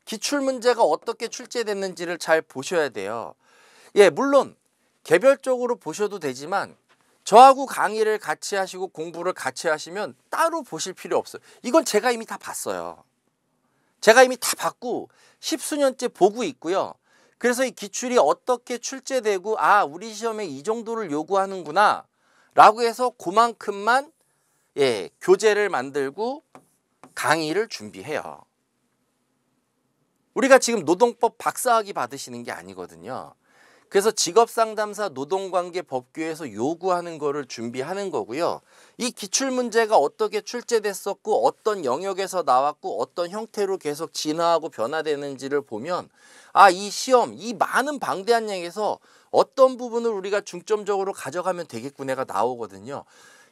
S10: 기출문제가 어떻게 출제됐는지를 잘 보셔야 돼요. 물론 개별적으로 보셔도 되지만 저하고 강의를 같이 하시고 공부를 같이 하시면 따로 보실 필요 없어요. 이건 제가 이미 다 봤어요. 제가 이미 다 봤고 10수년째 보고 있고요. 그래서 이 기출이 어떻게 출제되고 우리 시험에 이 정도를 요구하는구나 라고 해서 그만큼만 교재를 만들고 강의를 준비해요. 우리가 지금 노동법 박사학위 받으시는 게 아니거든요. 그래서 직업상담사 노동관계법규에서 요구하는 거를 준비하는 거고요. 이 기출문제가 어떻게 출제됐었고 어떤 영역에서 나왔고 어떤 형태로 계속 진화하고 변화되는지를 보면 이 시험, 이 많은 방대한 양에서 어떤 부분을 우리가 중점적으로 가져가면 되겠구나가 나오거든요.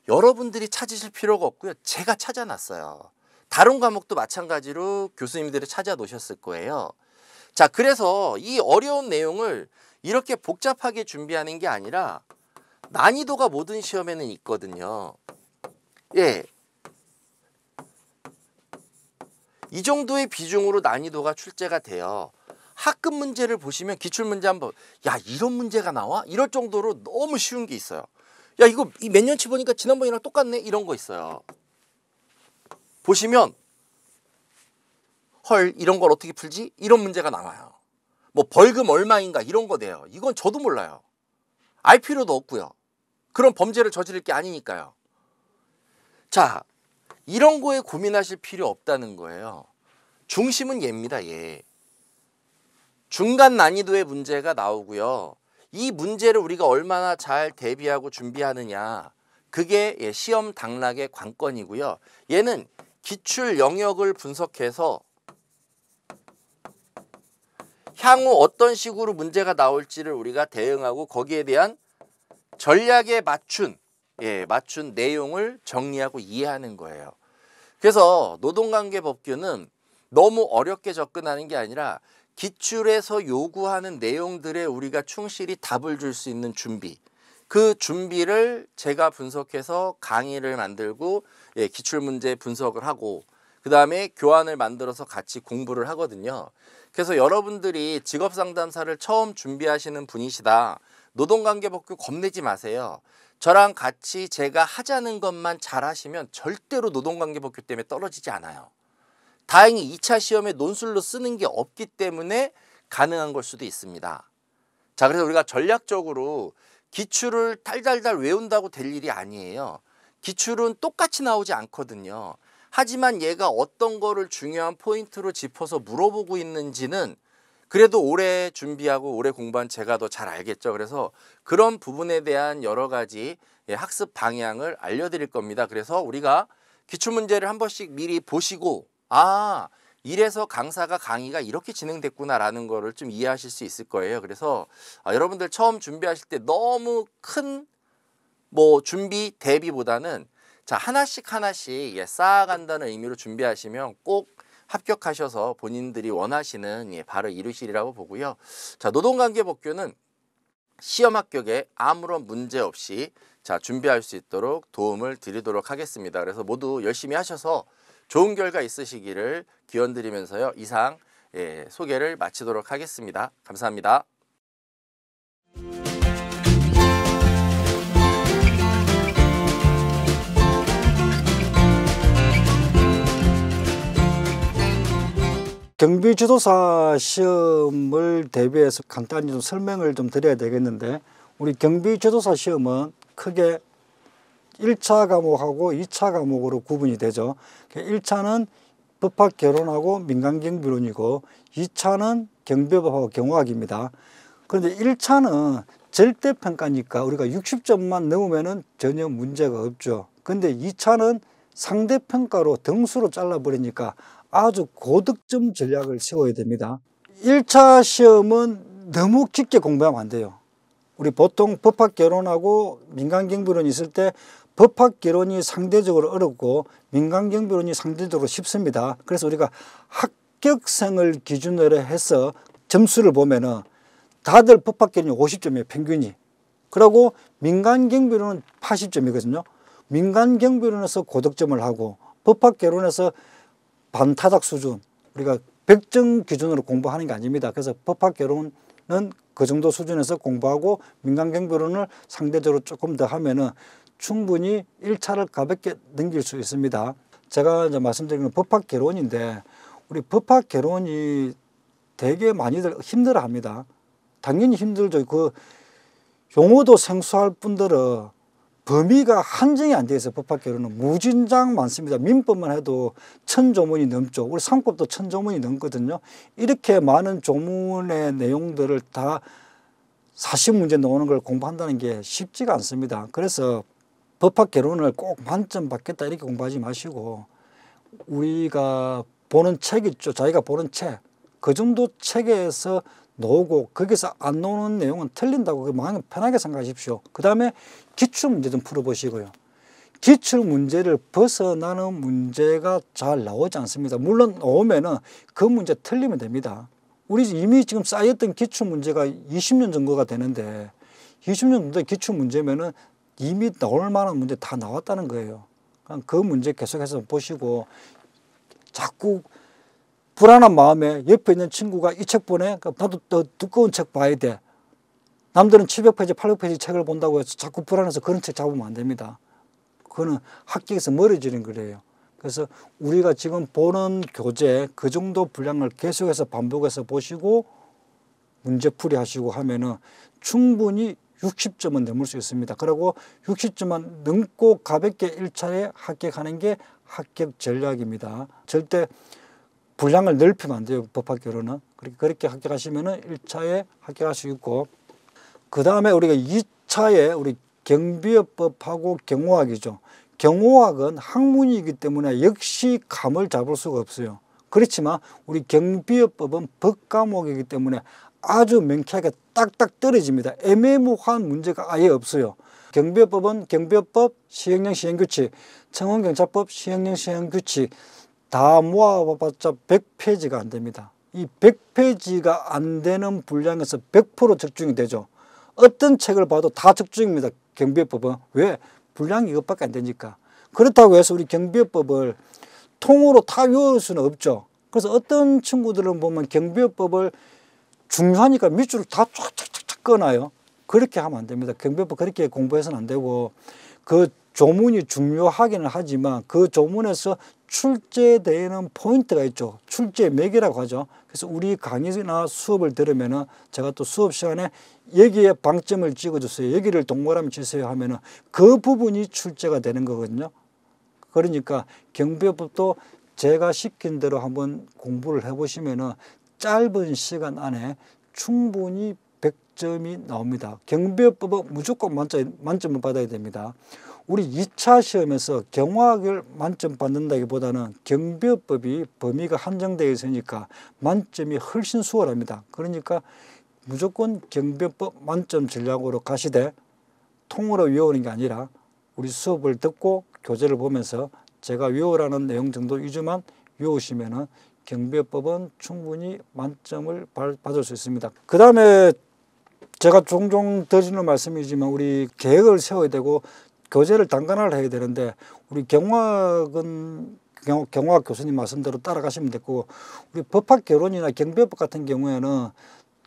S10: 여러분들이 찾으실 필요가 없고요. 제가 찾아놨어요. 다른 과목도 마찬가지로 교수님들이 찾아 놓으셨을 거예요. 자, 그래서 이 어려운 내용을 이렇게 복잡하게 준비하는 게 아니라 난이도가 모든 시험에는 있거든요. 이 정도의 비중으로 난이도가 출제가 돼요. 학급 문제를 보시면 기출문제 한번 이런 문제가 나와? 이럴 정도로 너무 쉬운 게 있어요. 이거 몇 년치 보니까 지난번이랑 똑같네? 이런 거 있어요. 보시면 헐, 이런 걸 어떻게 풀지? 이런 문제가 나와요. 뭐 벌금 얼마인가 이런 거 돼요. 이건 저도 몰라요. 알 필요도 없고요. 그런 범죄를 저지를 게 아니니까요. 자, 이런 거에 고민하실 필요 없다는 거예요. 중심은 얘입니다. 중간 난이도의 문제가 나오고요. 이 문제를 우리가 얼마나 잘 대비하고 준비하느냐, 그게 시험 당락의 관건이고요. 얘는 기출 영역을 분석해서 향후 어떤 식으로 문제가 나올지를 우리가 대응하고 거기에 대한 전략에 맞춘 내용을 정리하고 이해하는 거예요. 그래서 노동관계법규는 너무 어렵게 접근하는 게 아니라 기출에서 요구하는 내용들에 우리가 충실히 답을 줄 수 있는 준비, 그 준비를 제가 분석해서 강의를 만들고 기출문제 분석을 하고 그 다음에 교환을 만들어서 같이 공부를 하거든요. 그래서 여러분들이 직업상담사를 처음 준비하시는 분이시다. 노동관계법규 겁내지 마세요. 저랑 같이 제가 하자는 것만 잘 하시면 절대로 노동관계법규 때문에 떨어지지 않아요. 다행히 2차 시험에 논술로 쓰는 게 없기 때문에 가능한 걸 수도 있습니다. 자, 그래서 우리가 전략적으로 기출을 달달달 외운다고 될 일이 아니에요. 기출은 똑같이 나오지 않거든요. 하지만 얘가 어떤 거를 중요한 포인트로 짚어서 물어보고 있는지는 그래도 오래 준비하고 오래 공부한 제가 더 잘 알겠죠. 그래서 그런 부분에 대한 여러 가지 학습 방향을 알려드릴 겁니다. 그래서 우리가 기출문제를 한 번씩 미리 보시고 이래서 강사가 강의가 이렇게 진행됐구나라는 거를 좀 이해하실 수 있을 거예요. 그래서 여러분들 처음 준비하실 때 너무 큰 준비 대비보다는 하나씩 쌓아간다는 의미로 준비하시면 꼭 합격하셔서 본인들이 원하시는 바를 이루시리라고 보고요. 자, 노동관계법규는 시험 합격에 아무런 문제 없이 준비할 수 있도록 도움을 드리도록 하겠습니다. 그래서 모두 열심히 하셔서 좋은 결과 있으시기를 기원드리면서요. 이상 소개를 마치도록 하겠습니다. 감사합니다.
S11: 경비지도사 시험을 대비해서 간단히 좀 설명을 좀 드려야 되겠는데, 우리 경비지도사 시험은 크게 1차 과목하고 2차 과목으로 구분이 되죠. 1차는 법학 개론하고 민간경비론이고 2차는 경비법하고 경호학입니다. 그런데 1차는 절대평가니까 우리가 60점만 넘으면 전혀 문제가 없죠. 근데 2차는 상대평가로 등수로 잘라버리니까 아주 고득점 전략을 세워야 됩니다. 1차 시험은 너무 깊게 공부하면 안 돼요. 우리 보통 법학개론하고 민간경비론이 있을 때 법학개론이 상대적으로 어렵고 민간경비론이 상대적으로 쉽습니다. 그래서 우리가 합격생을 기준으로 해서 점수를 보면은 다들 법학개론이 50점이에요, 평균이. 그리고 민간경비론은 80점이거든요. 민간경비론에서 고득점을 하고 법학개론에서 반타작 수준, 우리가 100점 기준으로 공부하는 게 아닙니다. 그래서 법학개론 그 정도 수준에서 공부하고 민간경비론을 상대적으로 조금 더 하면은 충분히 1차를 가볍게 넘길 수 있습니다. 제가 이제 말씀드리는 법학개론인데 우리 법학개론이 되게 많이들 힘들어합니다. 당연히 힘들죠. 그 용어도 생소할 뿐더러 범위가 한정이 안 돼 있어요. 법학개론은 무진장 많습니다. 민법만 해도 1000조문이 넘죠. 우리 상법도 1000조문이 넘거든요. 이렇게 많은 조문의 내용들을 다 40문제 나오는 걸 공부한다는 게 쉽지가 않습니다. 그래서 법학개론을 꼭 만점 받겠다 이렇게 공부하지 마시고 우리가 보는 책 있죠. 자기가 보는 책. 그 정도 책에서 나오고 거기서 안 나오는 내용은 틀린다고 마음 편하게 생각하십시오. 그 다음에 기출문제 좀 풀어보시고요. 기출문제를 벗어나는 문제가 잘 나오지 않습니다. 물론 나오면은 그 문제 틀리면 됩니다. 우리 이미 지금 쌓였던 기출문제가 20년 정도가 되는데 20년 정도 기출문제면은 이미 나올 만한 문제 다 나왔다는 거예요. 그 문제 계속해서 보시고 자꾸 불안한 마음에 옆에 있는 친구가 이 책 보내? 나도 더 두꺼운 책 봐야 돼. 남들은 700페이지, 800페이지 책을 본다고 해서 자꾸 불안해서 그런 책 잡으면 안 됩니다. 그거는 합격에서 멀어지는 거래요. 그래서 우리가 지금 보는 교재 그 정도 분량을 계속해서 반복해서 보시고 문제풀이 하시고 하면은 충분히 60점은 넘을 수 있습니다. 그리고 60점만 넘고 가볍게 1차에 합격하는 게 합격 전략입니다. 절대 분량을 넓히면 안 돼요. 법학개론은. 그렇게 합격하시면은 1차에 합격할 수 있고, 그 다음에 우리가 2차에 우리 경비업법하고 경호학이죠. 경호학은 학문이기 때문에 역시 감을 잡을 수가 없어요. 그렇지만 우리 경비업법은 법과목이기 때문에 아주 명쾌하게 딱딱 떨어집니다. 애매모호한 문제가 아예 없어요. 경비업법은 경비업법, 시행령 시행규칙, 청원경찰법, 시행령 시행규칙 다 모아봤자 100페이지가 안 됩니다. 이 100페이지가 안 되는 분량에서 100% 적중이 되죠. 어떤 책을 봐도 다 적중입니다. 경비업법은. 왜? 분량이 이것밖에 안 되니까. 그렇다고 해서 우리 경비업법을 통으로 다 외울 수는 없죠. 그래서 어떤 친구들은 보면 경비업법을 중요하니까 밑줄을 다 쫙쫙쫙 꺼놔요. 그렇게 하면 안 됩니다. 경비업법 그렇게 공부해서는 안 되고, 그 조문이 중요하기는 하지만 그 조문에서 출제되는 포인트가 있죠. 출제 맥이라고 하죠. 그래서 우리 강의나 수업을 들으면은 제가 또 수업 시간에 여기에 방점을 찍어주세요. 여기를 동그라미 치세요 하면은 그 부분이 출제가 되는 거거든요. 그러니까 경비업법도 제가 시킨 대로 한번 공부를 해보시면은 짧은 시간 안에 충분히 100점이 나옵니다. 경비업법은 무조건 만점을 받아야 됩니다. 우리 2차 시험에서 경호학을 만점 받는다기보다는 경비업법이 범위가 한정되어 있으니까 만점이 훨씬 수월합니다. 그러니까 무조건 경비업법 만점 전략으로 가시되 통으로 외우는 게 아니라 우리 수업을 듣고 교재를 보면서 제가 외우라는 내용 정도 위주만 외우시면은 경비업법은 충분히 만점을 받을 수 있습니다. 그 다음에 제가 종종 드리는 말씀이지만 우리 계획을 세워야 되고 교재를 단간화를 해야 되는데 우리 경호학은 경호학 교수님 말씀대로 따라가시면 되고, 우리 법학개론이나 경비업법 같은 경우에는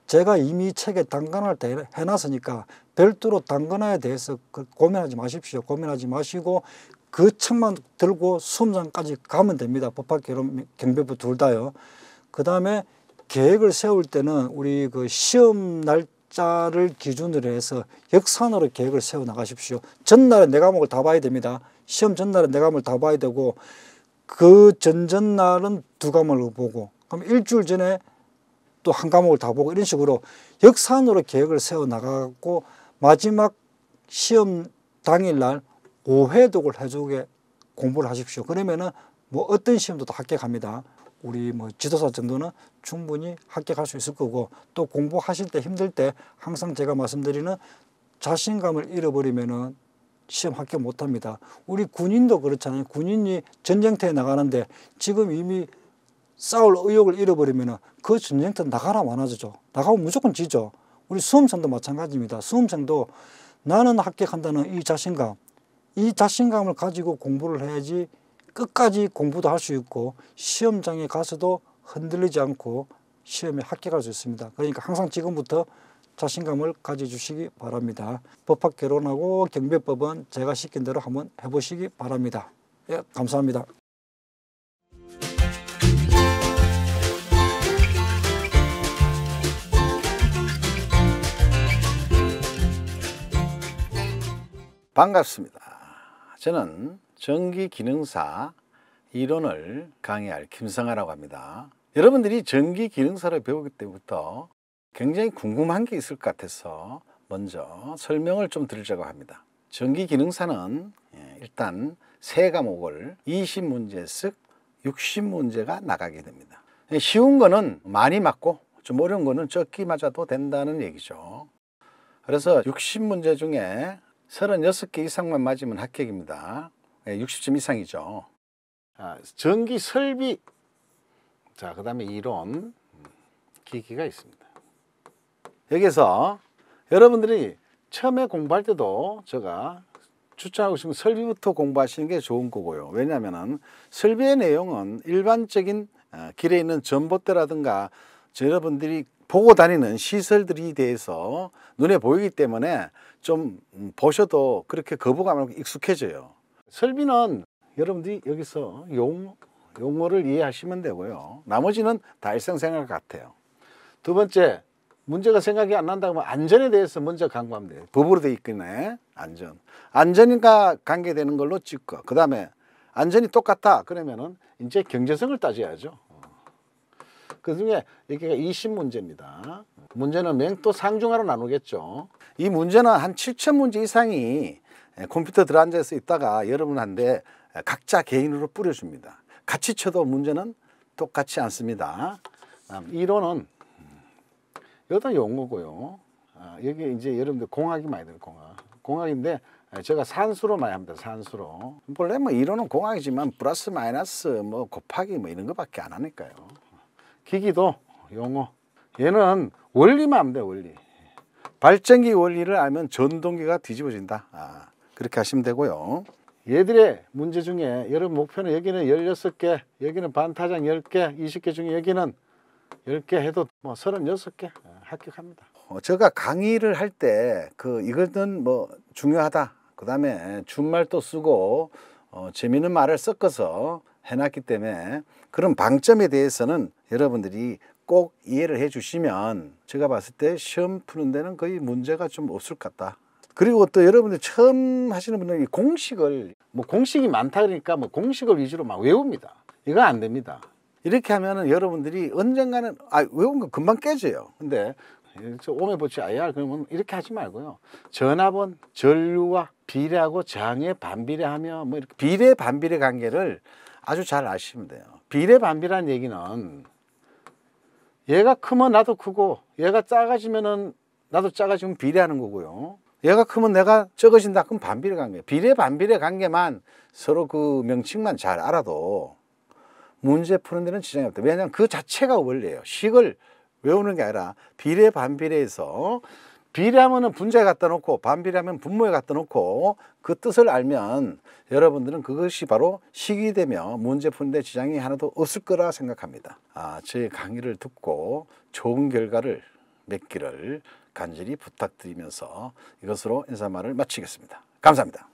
S11: 제가 이미 책에 단간화를 해놨으니까 별도로 단간화에 대해서 고민하지 마십시오. 고민하지 마시고 그 책만 들고 수험장까지 가면 됩니다. 법학개론, 경비업법 둘 다요. 그 다음에 계획을 세울 때는 우리 그 시험 날짜를 기준으로 해서 역산으로 계획을 세워 나가십시오. 전날에 네 과목을 다 봐야 됩니다. 시험 전날에 네 과목을 다 봐야 되고, 그 전전날은 두 과목을 보고, 그럼 일주일 전에 또 한 과목을 다 보고, 이런 식으로 역산으로 계획을 세워 나가고 마지막 시험 당일날 5회독을 해주게 공부를 하십시오. 그러면은 뭐 어떤 시험도 다 합격합니다. 우리 뭐 지도사 정도는 충분히 합격할 수 있을 거고, 또 공부하실 때 힘들 때 항상 제가 말씀드리는 자신감을 잃어버리면은 시험 합격 못 합니다. 우리 군인도 그렇잖아요. 군인이 전쟁터에 나가는데 지금 이미 싸울 의욕을 잃어버리면은 그 전쟁터 나가나 마나죠. 나가면 무조건 지죠. 우리 수험생도 마찬가지입니다. 수험생도 나는 합격한다는 이 자신감을 가지고 공부를 해야지 끝까지 공부도 할 수 있고 시험장에 가서도 흔들리지 않고 시험에 합격할 수 있습니다. 그러니까 항상 지금부터 자신감을 가져주시기 바랍니다. 법학개론하고 경비법은 제가 시킨 대로 한번 해보시기 바랍니다. 예, 감사합니다.
S2: 반갑습니다. 저는 전기기능사 이론을 강의할 김성하라고 합니다. 여러분들이 전기기능사를 배우기 때부터 굉장히 궁금한 게 있을 것 같아서 먼저 설명을 좀 드리려고 합니다. 전기기능사는 일단 세 과목을 20문제씩 60문제가 나가게 됩니다. 쉬운 거는 많이 맞고 좀 어려운 거는 적게 맞아도 된다는 얘기죠. 그래서 60문제 중에 36개 이상만 맞으면 합격입니다. 60점 이상이죠. 전기 설비, 자, 그 다음에 이론, 기기가 있습니다. 여기서 여러분들이 처음에 공부할 때도 제가 추천하고 싶은 설비부터 공부하시는 게 좋은 거고요. 왜냐하면 설비의 내용은 일반적인 길에 있는 전봇대라든가 여러분들이 보고 다니는 시설들이 대해서 눈에 보이기 때문에 좀 보셔도 그렇게 거부감 없이 익숙해져요. 설비는 여러분들이 여기서 용어를 이해하시면 되고요. 나머지는 다 일상생활 같아요. 두 번째, 문제가 생각이 안 난다고 하면 안전에 대해서 먼저 강구하면 돼요. 법으로 돼 있겠네. 안전과 관계되는 걸로 찍고, 그 다음에 안전이 똑같다 그러면은 이제 경제성을 따져야죠. 그 중에 여기가 20문제입니다. 문제는 맹도 상중하로 나누겠죠. 이 문제는 한 7,000문제 이상이 컴퓨터 들어앉아서 있다가 여러분한테 각자 개인으로 뿌려줍니다. 같이 쳐도 문제는 똑같지 않습니다. 이론은 여기다 용어고요. 여기 이제 여러분들 공학이 많이 들어요. 공학인데 제가 산수로 많이 합니다. 산수로. 원래 뭐 이론은 공학이지만 플러스 마이너스 뭐 곱하기 뭐 이런 거밖에 안 하니까요. 기기도 용어. 얘는 원리만 하면 돼요. 원리. 발전기 원리를 알면 전동기가 뒤집어진다. 그렇게 하시면 되고요. 얘들의 문제 중에 여러분 목표는 여기는 16개, 여기는 반타작 10개, 20개 중에 여기는 10개 해도 뭐 36개 합격합니다. 제가 강의를 할 때 이거는 뭐 중요하다. 그 다음에 준말도 쓰고 재미있는 말을 섞어서 해놨기 때문에 그런 방점에 대해서는 여러분들이 꼭 이해를 해 주시면 제가 봤을 때 시험 푸는 데는 거의 문제가 좀 없을 것 같다. 그리고 또 여러분들 처음 하시는 분들이 공식이 많다 그러니까 뭐 공식을 위주로 막 외웁니다. 이거 안 됩니다. 이렇게 하면은 여러분들이 언젠가는 외운 거 금방 깨져요. 근데 오메보치 IR 그러면 이렇게 하지 말고요. 전압은 전류와 비례하고 저항에 반비례하며 뭐 이렇게 비례 반비례 관계를 아주 잘 아시면 돼요. 비례 반비례라는 얘기는 얘가 크면 나도 크고 얘가 작아지면은 나도 작아지면 비례하는 거고요. 얘가 크면 내가 적어진다 그럼 반비례 관계. 비례 반비례 관계만 서로 그 명칭만 잘 알아도 문제 푸는 데는 지장이 없다. 왜냐하면 그 자체가 원리예요. 식을 외우는 게 아니라 비례 반비례에서 비례하면은 분자에 갖다 놓고 반비례하면 분모에 갖다 놓고 그 뜻을 알면 여러분들은 그것이 바로 식이 되며 문제 푸는 데 지장이 하나도 없을 거라 생각합니다. 제 강의를 듣고 좋은 결과를 맺기를 간절히 부탁드리면서 이것으로 인사말을 마치겠습니다. 감사합니다.